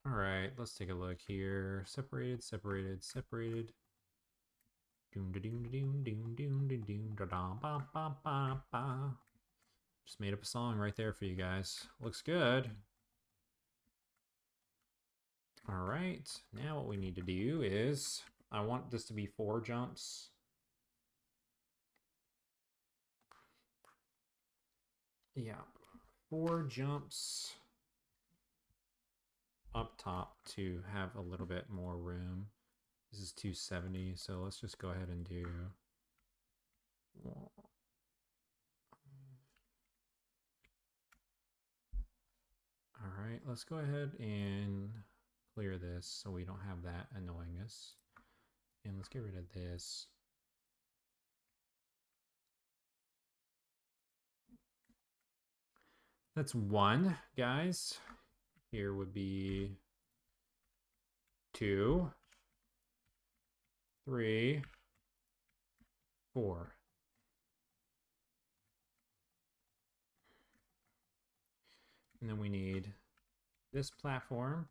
All right, let's take a look here. Separated, separated, separated. Doom da doom da doom doom doom da doom da da ba ba ba ba. Just made up a song right there for you guys. Looks good. All right, now what we need to do is I want this to be 4 jumps. Yeah, 4 jumps up top to have a little bit more room. This is 270, so let's just go ahead and do. All right, let's go ahead and clear this so we don't have that annoying us. And let's get rid of this. That's 1, guys. Here would be 2, 3, 4. And then we need this platform.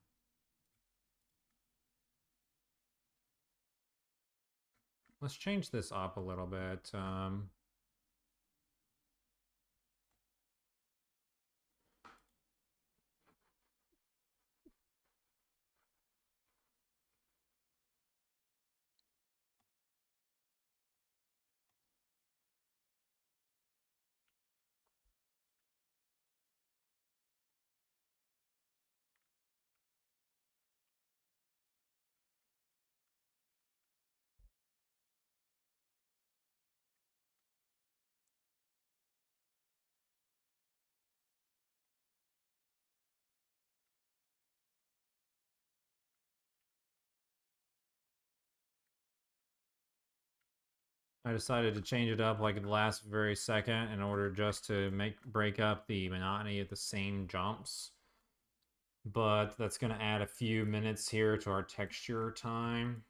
Let's change this up a little bit. I decided to change it up like at the last very second in order just to break up the monotony of the same jumps. But that's going to add a few minutes here to our texture time.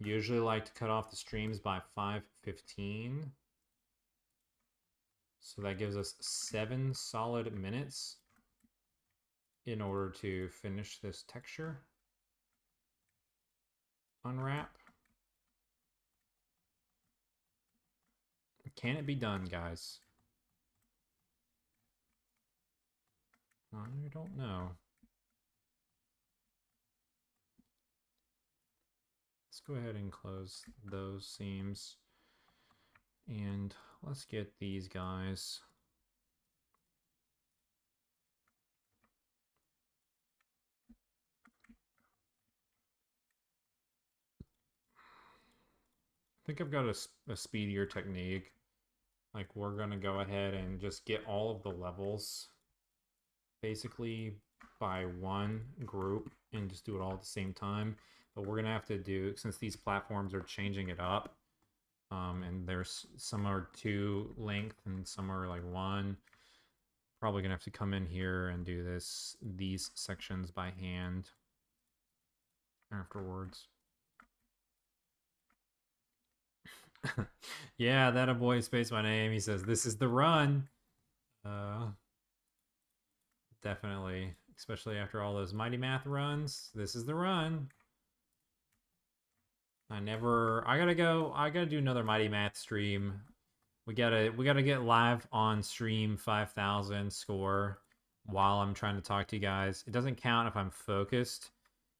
Usually like to cut off the streams by 5:15. So that gives us 7 solid minutes in order to finish this texture. Unwrap. Can it be done, guys? I don't know. Let's go ahead and close those seams. And let's get these guys. I think I've got a speedier technique. Like, we're going to go ahead and just get all of the levels basically by one group and just do it all at the same time. But we're going to have to do, since these platforms are changing it up, and there's some are 2 length and some are like 1, probably going to have to come in here and do these sections by hand afterwards. Yeah, that a boy space my name. He says, this is the run. Definitely, especially after all those Mighty Math runs. This is the run. I gotta do another Mighty Math stream. We gotta get live on stream 5,000 score while I'm trying to talk to you guys. It doesn't count if I'm focused,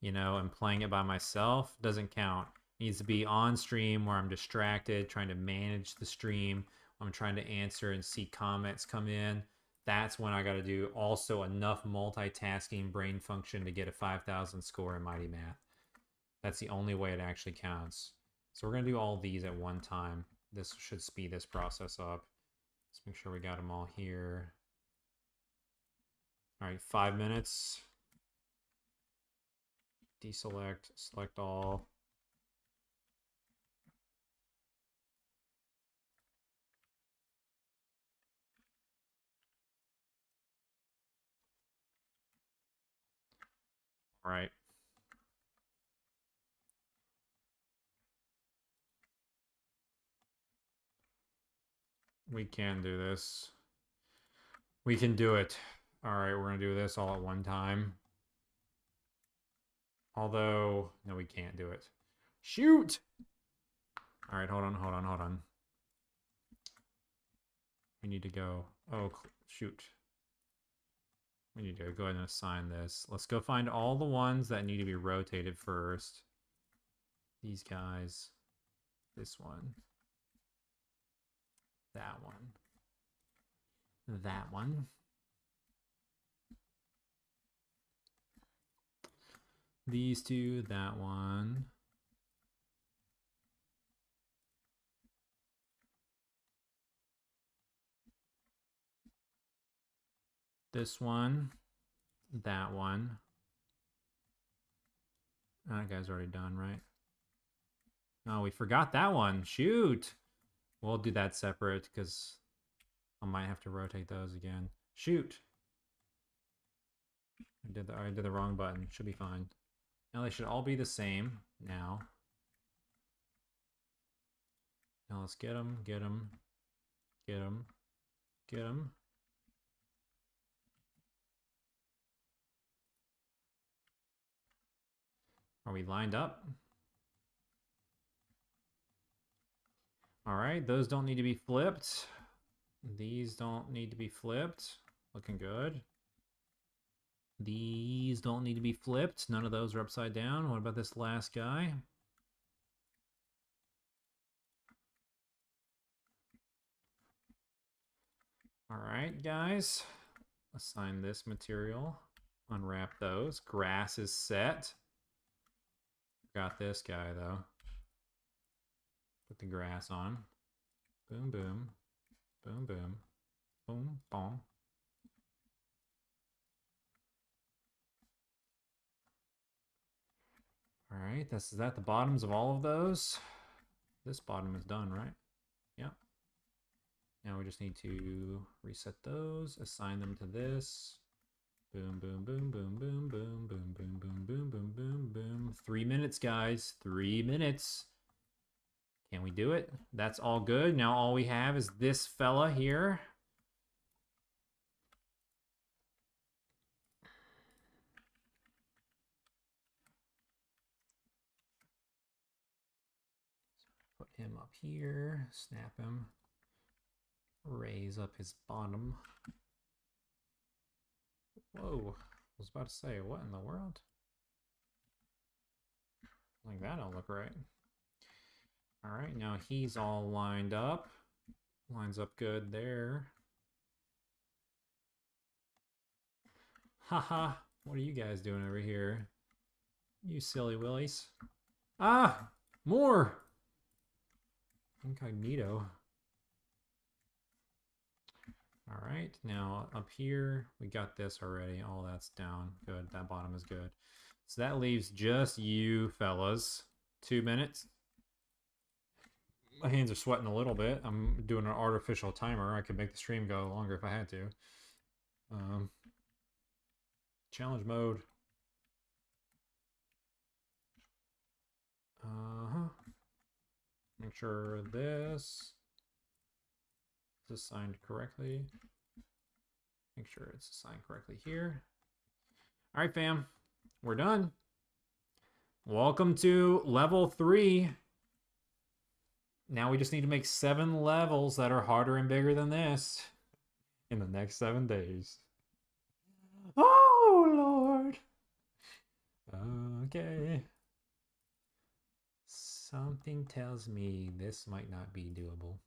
and playing it by myself. It doesn't count. It needs to be on stream where I'm distracted, trying to manage the stream. I'm trying to answer and see comments come in. That's when I gotta do also enough multitasking brain function to get a 5,000 score in Mighty Math. That's the only way it actually counts. So we're going to do all these at one time. This should speed this process up. Let's make sure we got them all here. All right, 5 minutes. Deselect, select all. All right. We can do this. We can do it. All right, we're going to do this all at one time. Although, no, we can't do it. Shoot! All right, hold on. We need to go. Oh, shoot. We need to go ahead and assign this. Let's go find all the ones that need to be rotated first. These guys. This one. That one. That one. These two. That one. This one. That one. That guy's already done, right? Oh, we forgot that one. Shoot. We'll do that separate because I might have to rotate those again. Shoot. I did the wrong button. Should be fine. Now they should all be the same now. Now let's get them, get them, get them, get them. Are we lined up? All right, those don't need to be flipped. These don't need to be flipped. Looking good. These don't need to be flipped. None of those are upside down. What about this last guy? All right, guys. Assign this material. Unwrap those. Grass is set. Got this guy, though. Put the grass on. Boom, boom. Boom, boom. Boom, boom. All right, is that the bottoms of all of those? This bottom is done, right? Yep. Now we just need to reset those, assign them to this. Boom, boom, boom, boom, boom, boom, boom, boom, boom, boom, boom, boom, boom. 3 minutes, guys. 3 minutes. Can we do it? That's all good. Now all we have is this fella here. here, snap him, raise up his bottom. Whoa, I was about to say, what in the world? Like, that don't look right. All right, now he's all lined up. Lines up good there. Haha, what are you guys doing over here? You silly willies. Ah, more! Incognito. All right, now up here, we got this already. All that's down. Good, that bottom is good. So that leaves just you fellas. 2 minutes. My hands are sweating a little bit. I'm doing an artificial timer. I could make the stream go longer if I had to. Challenge mode. Make sure this is assigned correctly. Make sure it's assigned correctly here. All right, fam. We're done. Welcome to level 3. Now we just need to make 7 levels that are harder and bigger than this in the next 7 days. Oh, Lord. Okay. Something tells me this might not be doable.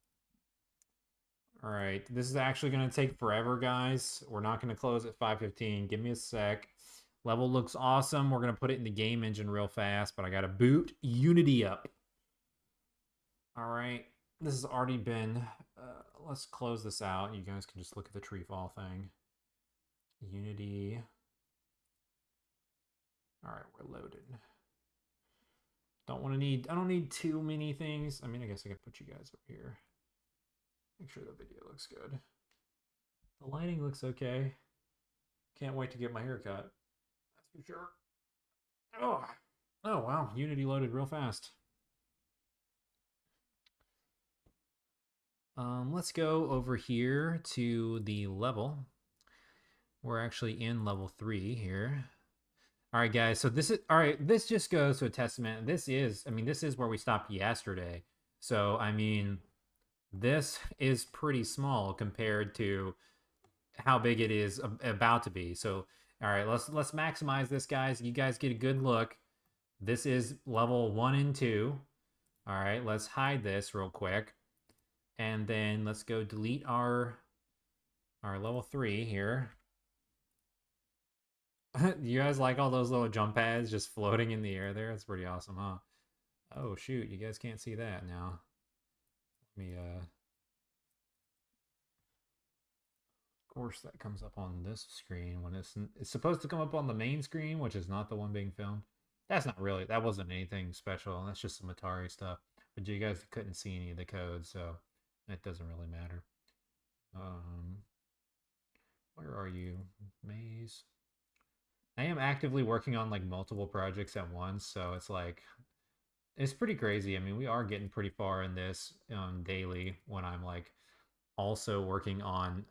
All right, this is actually going to take forever, guys. We're not going to close at 5:15. Give me a sec. Level looks awesome. We're going to put it in the game engine real fast, but I got to boot Unity up. All right, this has already been... let's close this out. You guys can just look at the TreeFall thing. Unity. All right, we're loaded. I don't need too many things. I mean, I guess I could put you guys over here. Make sure the video looks good. The lighting looks okay. Can't wait to get my hair cut. That's for sure. Oh wow. Unity loaded real fast. Let's go over here to the level. We're actually in level 3 here. All right, guys. So this is all right. This just goes to a testament. This is where we stopped yesterday. So I mean, this is pretty small compared to how big it is about to be. So all right, let's maximize this, guys. You guys get a good look. This is level 1 and 2. All right, let's hide this real quick, and then let's go delete our level 3 here. You guys like all those little jump pads just floating in the air there? That's pretty awesome, huh? Oh shoot, you guys can't see that now. Let me of course that comes up on this screen when it's supposed to come up on the main screen, which is not the one being filmed. That wasn't anything special. That's just some Atari stuff. But you guys couldn't see any of the code, so it doesn't really matter. Where are you, Maze? I am actively working on like multiple projects at once, so it's like it's pretty crazy. I mean, we are getting pretty far in this daily when I'm like also working on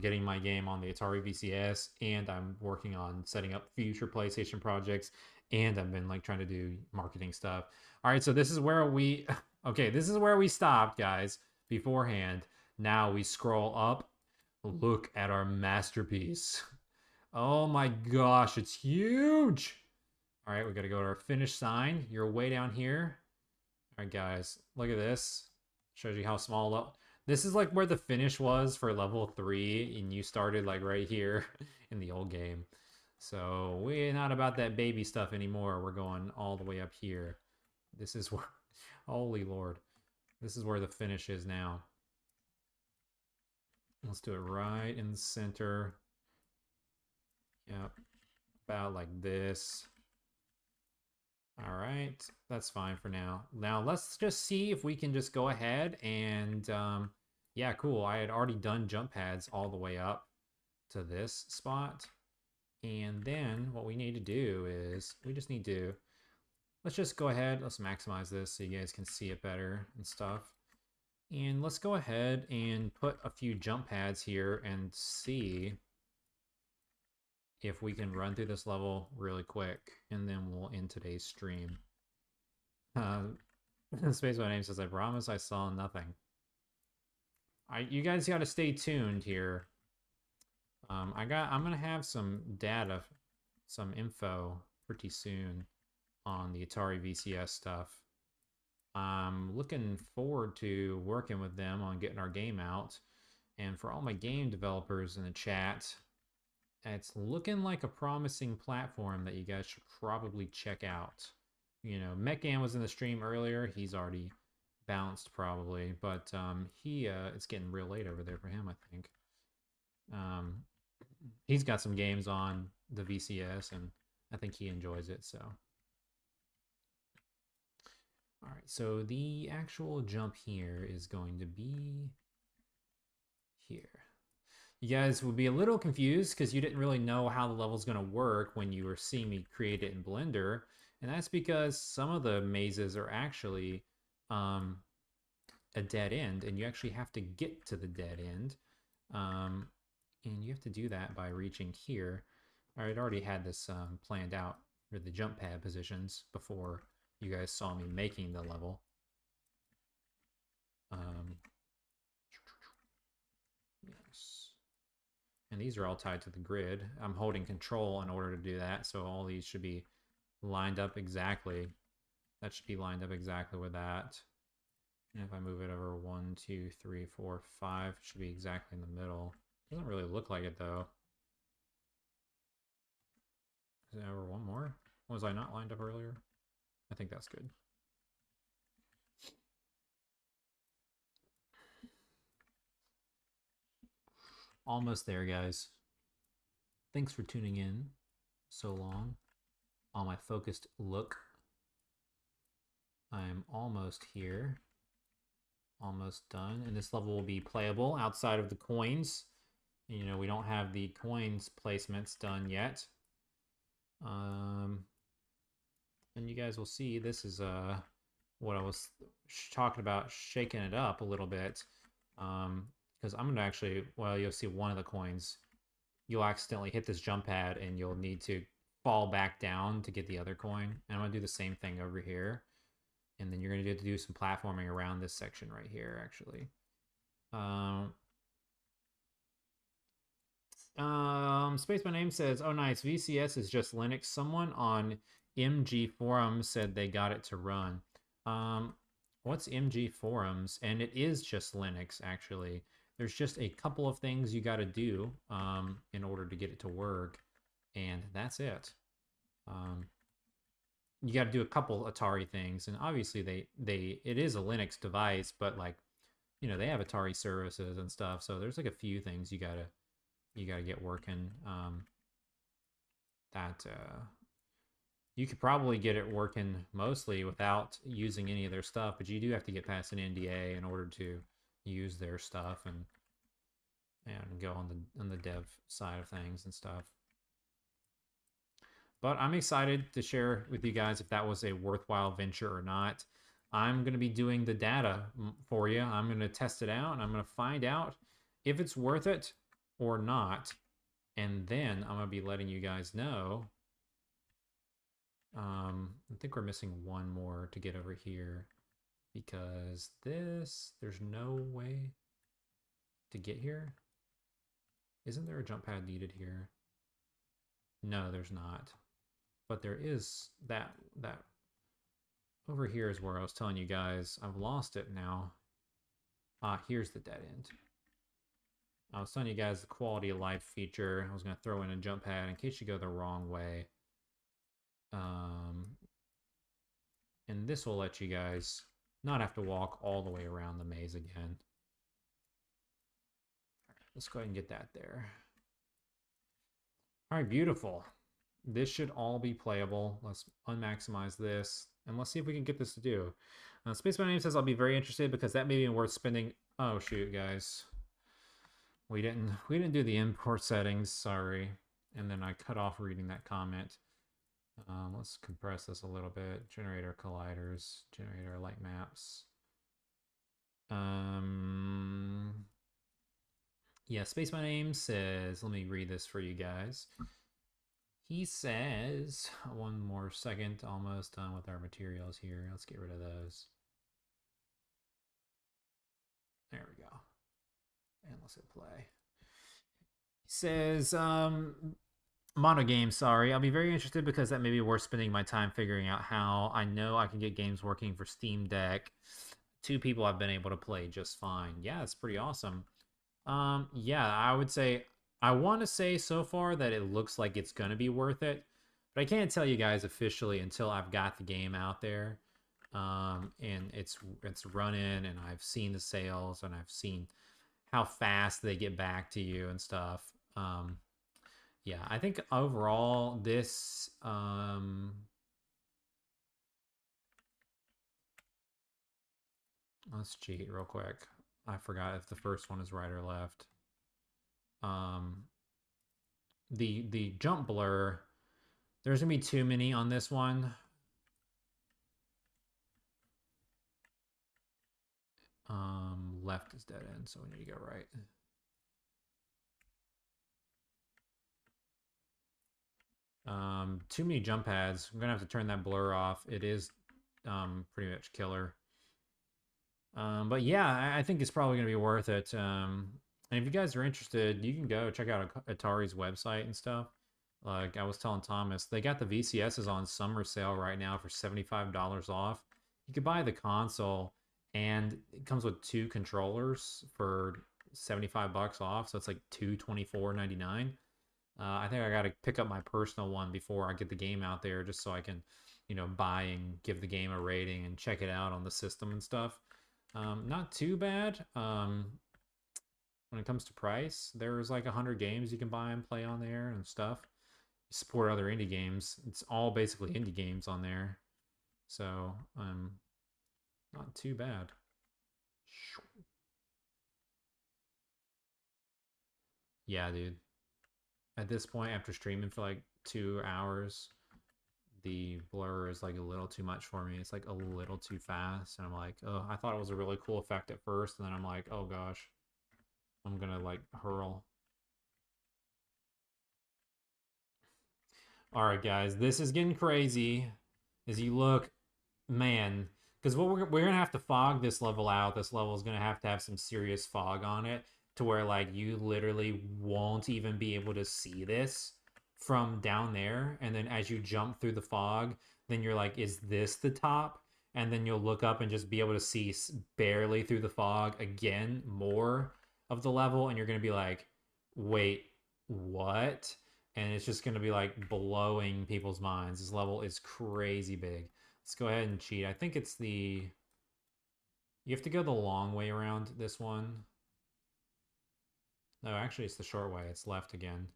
getting my game on the Atari VCS, and I'm working on setting up future PlayStation projects, and I've been like trying to do marketing stuff. All right, so this is where we this is where we stopped, guys, beforehand. Now we scroll up. Look at our masterpiece. Oh my gosh, it's huge. All right, we got to go to our finish sign. You're way down here. All right, guys, look at this. Shows you how small. This is like where the finish was for level 3, and you started like right here in the old game. So we're not about that baby stuff anymore. We're going all the way up here. This is where, holy Lord, this is where the finish is now. Let's do it right in the center. Yep, about like this. All right, that's fine for now. Now let's just see if we can just go ahead and, yeah, cool. I had already done jump pads all the way up to this spot. And then what we need to do is we just need to, let's just go ahead. Let's maximize this so you guys can see it better and stuff. And let's go ahead and put a few jump pads here and see if we can run through this level really quick, and then we'll end today's stream. Space My Name says, I promise I saw nothing. You guys got to stay tuned here. I'm gonna have some data, some info pretty soon on the Atari VCS stuff. I'm looking forward to working with them on getting our game out. And for all my game developers in the chat, it's looking like a promising platform that you guys should probably check out. You know, Metgan was in the stream earlier. He's already bounced probably, but it's getting real late over there for him, I think. He's got some games on the VCS, and I think he enjoys it. So, all right. So the actual jump here is going to be here. You guys would be a little confused because you didn't really know how the level's going to work when you were seeing me create it in Blender. And that's because some of the mazes are actually a dead end, and you actually have to get to the dead end. And you have to do that by reaching here. I'd already had this planned out for the jump pad positions before you guys saw me making the level. Yes. And these are all tied to the grid. I'm holding control in order to do that, so all these should be lined up exactly. That should be lined up exactly with that. And if I move it over 1, 2, 3, 4, 5, it should be exactly in the middle. Doesn't really look like it though. Is there ever one more? Was I not lined up earlier? I think that's good. Almost there, guys. Thanks for tuning in so long on my focused look. I'm almost here. Almost done. And this level will be playable outside of the coins. You know, we don't have the coins placements done yet. And you guys will see this is what I was talking about, shaking it up a little bit. Because I'm gonna actually, well, you'll see one of the coins. You'll accidentally hit this jump pad and you'll need to fall back down to get the other coin. And I'm gonna do the same thing over here. And then you're gonna have to do some platforming around this section right here, actually. Space My Name says, oh nice, VCS is just Linux. Someone on MG Forums said they got it to run. What's MG Forums? And it is just Linux, actually. There's just a couple of things you got to do in order to get it to work, and that's it. You got to do a couple Atari things, and obviously it is a Linux device, but like, you know, they have Atari services and stuff, so there's like a few things you gotta get working. You could probably get it working mostly without using any of their stuff, but you do have to get past an NDA in order to use their stuff and go on the dev side of things and stuff. But I'm excited to share with you guys if that was a worthwhile venture or not. I'm going to be doing the data for you. I'm going to test it out, and I'm going to find out if it's worth it or not. And then I'm going to be letting you guys know. I think we're missing one more to get over here, because there's no way to get here. Isn't there a jump pad needed here? No, there's not. But there is that over here is where I was telling you guys. I've lost it now. Here's the dead end. I was telling you guys the quality of life feature. I was going to throw in a jump pad in case you go the wrong way. And this will let you guys not have to walk all the way around the maze again. Let's go ahead and get that there. All right, beautiful. This should all be playable. Let's unmaximize this, and let's see if we can get this to do. Space My Name says, I'll be very interested because that may be worth spending. Oh shoot, guys. We didn't do the import settings, sorry. And then I cut off reading that comment. Let's compress this a little bit. Generate our colliders, generate our light maps. Yeah, Space My Name says, let me read this for you guys. He says, one more second, almost done with our materials here. Let's get rid of those. There we go. And let's hit play. He says, mono game, sorry. I'll be very interested because that may be worth spending my time figuring out how. I know I can get games working for Steam Deck. 2 people have been able to play just fine. Yeah, it's pretty awesome. Yeah, I would say I want to say so far that it looks like it's gonna be worth it, but I can't tell you guys officially until I've got the game out there, and it's running, and I've seen the sales, and I've seen how fast they get back to you and stuff. Yeah, I think overall this let's cheat real quick. I forgot if the first one is right or left. Um, the jump blur, there's gonna be too many on this one. Left is dead end, so we need to go right. Too many jump pads. I'm gonna have to turn that blur off. It is pretty much killer. But yeah, I think it's probably gonna be worth it. And if you guys are interested, you can go check out Atari's website and stuff. Like I was telling Thomas, they got the VCSs on summer sale right now for $75 off. You could buy the console, and it comes with 2 controllers for 75 bucks off. So it's like $224.99. I think I got to pick up my personal one before I get the game out there, just so I can, buy and give the game a rating and check it out on the system and stuff. Not too bad. When it comes to price, there's like 100 games you can buy and play on there and stuff. You support other indie games. It's all basically indie games on there. So, not too bad. Yeah, dude. At this point, after streaming for like 2 hours, the blur is like a little too much for me. It's like a little too fast. And I'm like, oh, I thought it was a really cool effect at first. And then I'm like, oh gosh, I'm going to like hurl. All right, guys, this is getting crazy. As you look, man, because what we're gonna have to fog this level out. This level is gonna have to have some serious fog on it, to where like you literally won't even be able to see this from down there. And then as you jump through the fog, then you're like, is this the top? And then you'll look up and just be able to see barely through the fog again more of the level, and you're gonna be like, wait, what? And it's just gonna be like blowing people's minds. This level is crazy big. Let's go ahead and cheat. I think it's the... You have to go the long way around this one. No, actually, it's the short way. It's left again.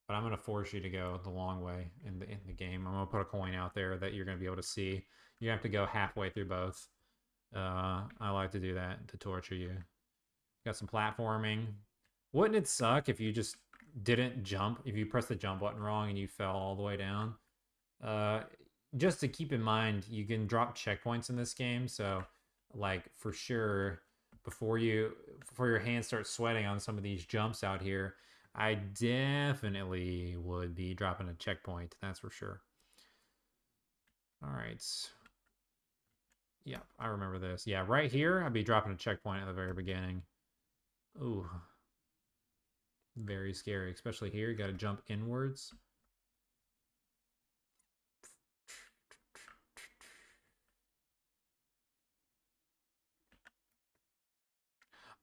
But I'm going to force you to go the long way in the game. I'm going to put a coin out there that you're going to be able to see. You have to go halfway through both. I like to do that to torture you. Got some platforming. Wouldn't it suck if you just didn't jump? If you pressed the jump button wrong and you fell all the way down? Just to keep in mind, you can drop checkpoints in this game, so like for sure before your hands start sweating on some of these jumps out here, I definitely would be dropping a checkpoint, that's for sure. All right. Yeah, I remember this. Yeah, right here, I'd be dropping a checkpoint at the very beginning. Ooh. Very scary, especially here. You got to jump inwards.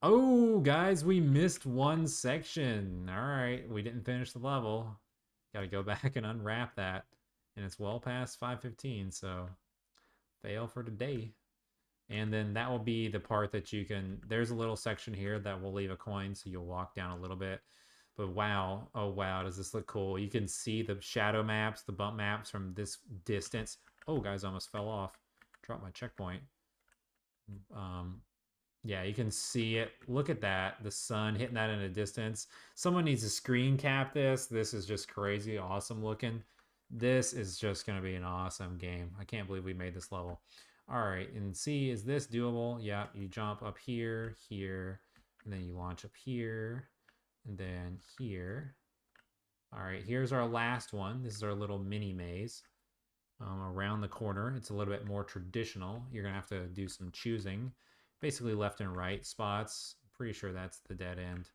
Oh, guys, we missed one section. All right, we didn't finish the level. Got to go back and unwrap that. And it's well past 5:15, so fail for today. And then that will be the part that you can... There's a little section here that will leave a coin, so you'll walk down a little bit. But wow, oh wow, does this look cool. You can see the shadow maps, the bump maps from this distance. Oh, guys, almost fell off. Dropped my checkpoint. Yeah, you can see it. Look at that. The sun hitting that in a distance. Someone needs to screen cap this. This is just crazy awesome looking. This is just going to be an awesome game. I can't believe we made this level. All right, and see, is this doable? Yeah, you jump up here, here, and then you launch up here, and then here. All right, here's our last one. This is our little mini maze around the corner. It's a little bit more traditional. You're going to have to do some choosing, basically left and right spots. I'm pretty sure that's the dead end.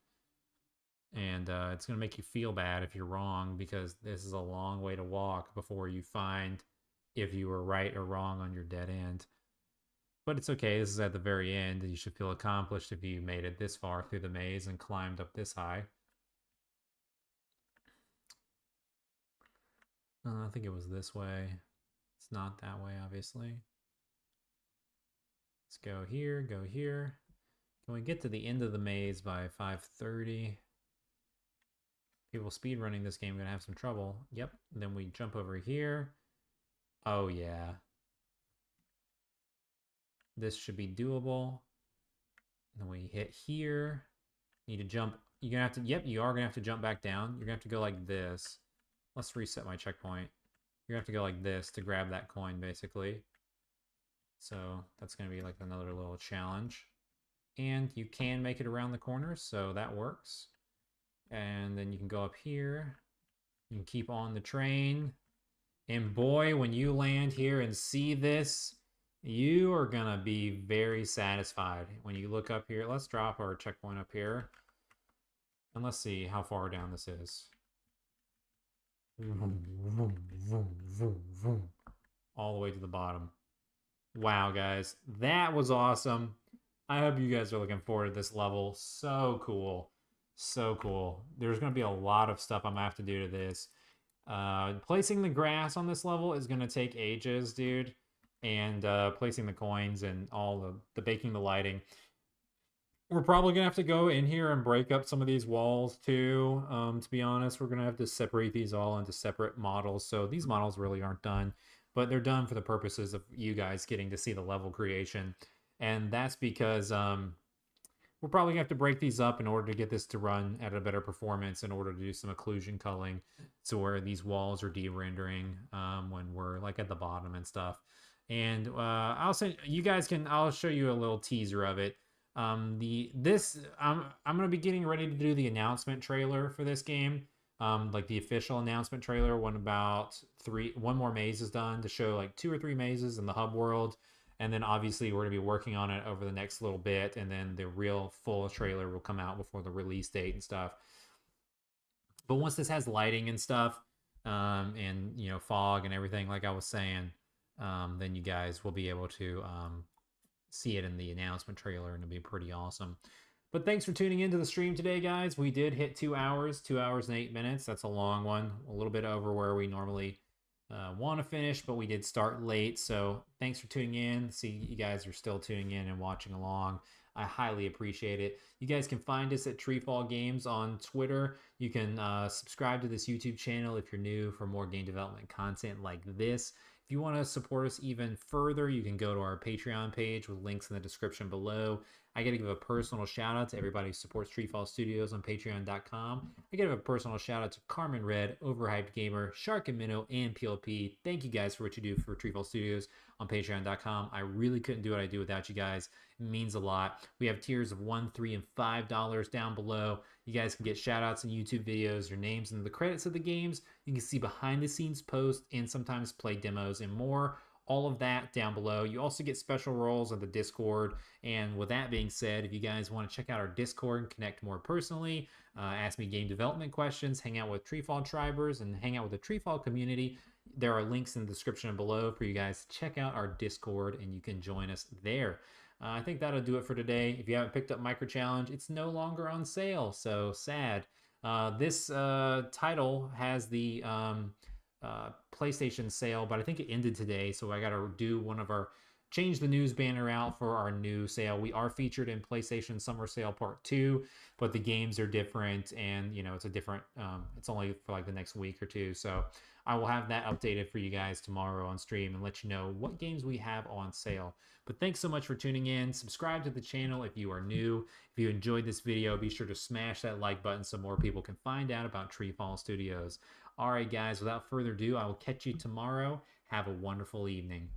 And it's going to make you feel bad if you're wrong because this is a long way to walk before you find if you were right or wrong on your dead end. But it's okay. This is at the very end. You should feel accomplished if you made it this far through the maze and climbed up this high. I think it was this way. It's not that way, obviously. Let's go here, go here. Can we get to the end of the maze by 5:30? People speedrunning this game are going to have some trouble. Yep. And then we jump over here. Oh, yeah. This should be doable. And then we hit here. Need to jump. You're going to have to, yep, you are going to have to jump back down. You're going to have to go like this. Let's reset my checkpoint. You're going to have to go like this to grab that coin, basically. So that's going to be like another little challenge. And you can make it around the corner, so that works. And then you can go up here. You can keep on the train. And boy, when you land here and see this, you are going to be very satisfied. When you look up here, let's drop our checkpoint up here. And let's see how far down this is. All the way to the bottom. Wow, guys. That was awesome. I hope you guys are looking forward to this level. So cool. So cool. There's going to be a lot of stuff I'm going to have to do to this. Placing the grass on this level is going to take ages, dude. And placing the coins and all the baking the lighting. We're probably going to have to go in here and break up some of these walls too. To be honest, we're going to have to separate these all into separate models. So these models really aren't done, but they're done for the purposes of you guys getting to see the level creation. And that's because we're probably going to have to break these up in order to get this to run at a better performance in order to do some occlusion culling so where these walls are de-rendering when we're like at the bottom and stuff. And I'll show you a little teaser of it. I'm gonna be getting ready to do the announcement trailer for this game, like the official announcement trailer when one more maze is done to show like 2 or 3 mazes in the hub world, and then obviously we're gonna be working on it over the next little bit, and then the real full trailer will come out before the release date and stuff. But once this has lighting and stuff, and fog and everything, like I was saying, then you guys will be able to see it in the announcement trailer, and it'll be pretty awesome. But thanks for tuning into the stream today, guys. We did hit 2 hours, 2 hours and 8 minutes. That's a long one, a little bit over where we normally want to finish, but we did start late. So thanks for tuning in. See, you guys are still tuning in and watching along. I highly appreciate it. You guys can find us at TreeFall Games on Twitter. You can subscribe to this YouTube channel if you're new for more game development content like this. If you want to support us even further, you can go to our Patreon page with links in the description below. I got to give a personal shout out to everybody who supports TreeFall Studios on patreon.com. I got to give a personal shout out to Carmen Red, Overhyped Gamer, Shark and Minnow, and PLP. Thank you guys for what you do for TreeFall Studios on patreon.com. I really couldn't do what I do without you guys. It means a lot. We have tiers of $1, $3, and $5 down below. You guys can get shout outs in YouTube videos, your names in the credits of the games. You can see behind the scenes posts and sometimes play demos and more. All of that down below. You also get special roles on the Discord. And with that being said, if you guys want to check out our Discord and connect more personally, ask me game development questions, hang out with TreeFall Tribers, and hang out with the TreeFall community, there are links in the description below for you guys to check out our Discord, and you can join us there. I think that'll do it for today. If you haven't picked up Micro Challenge, it's no longer on sale, so sad. This title has the PlayStation sale, but I think it ended today, so I gotta do change the news banner out for our new sale. We are featured in PlayStation Summer Sale Part 2, but the games are different, and it's a different it's only for like the next week or two, so I will have that updated for you guys tomorrow on stream and let you know what games we have on sale. But thanks so much for tuning in. Subscribe to the channel if you are new. If you enjoyed this video, be sure to smash that like button so more people can find out about TreeFall Studios. All right, guys, without further ado, I will catch you tomorrow. Have a wonderful evening.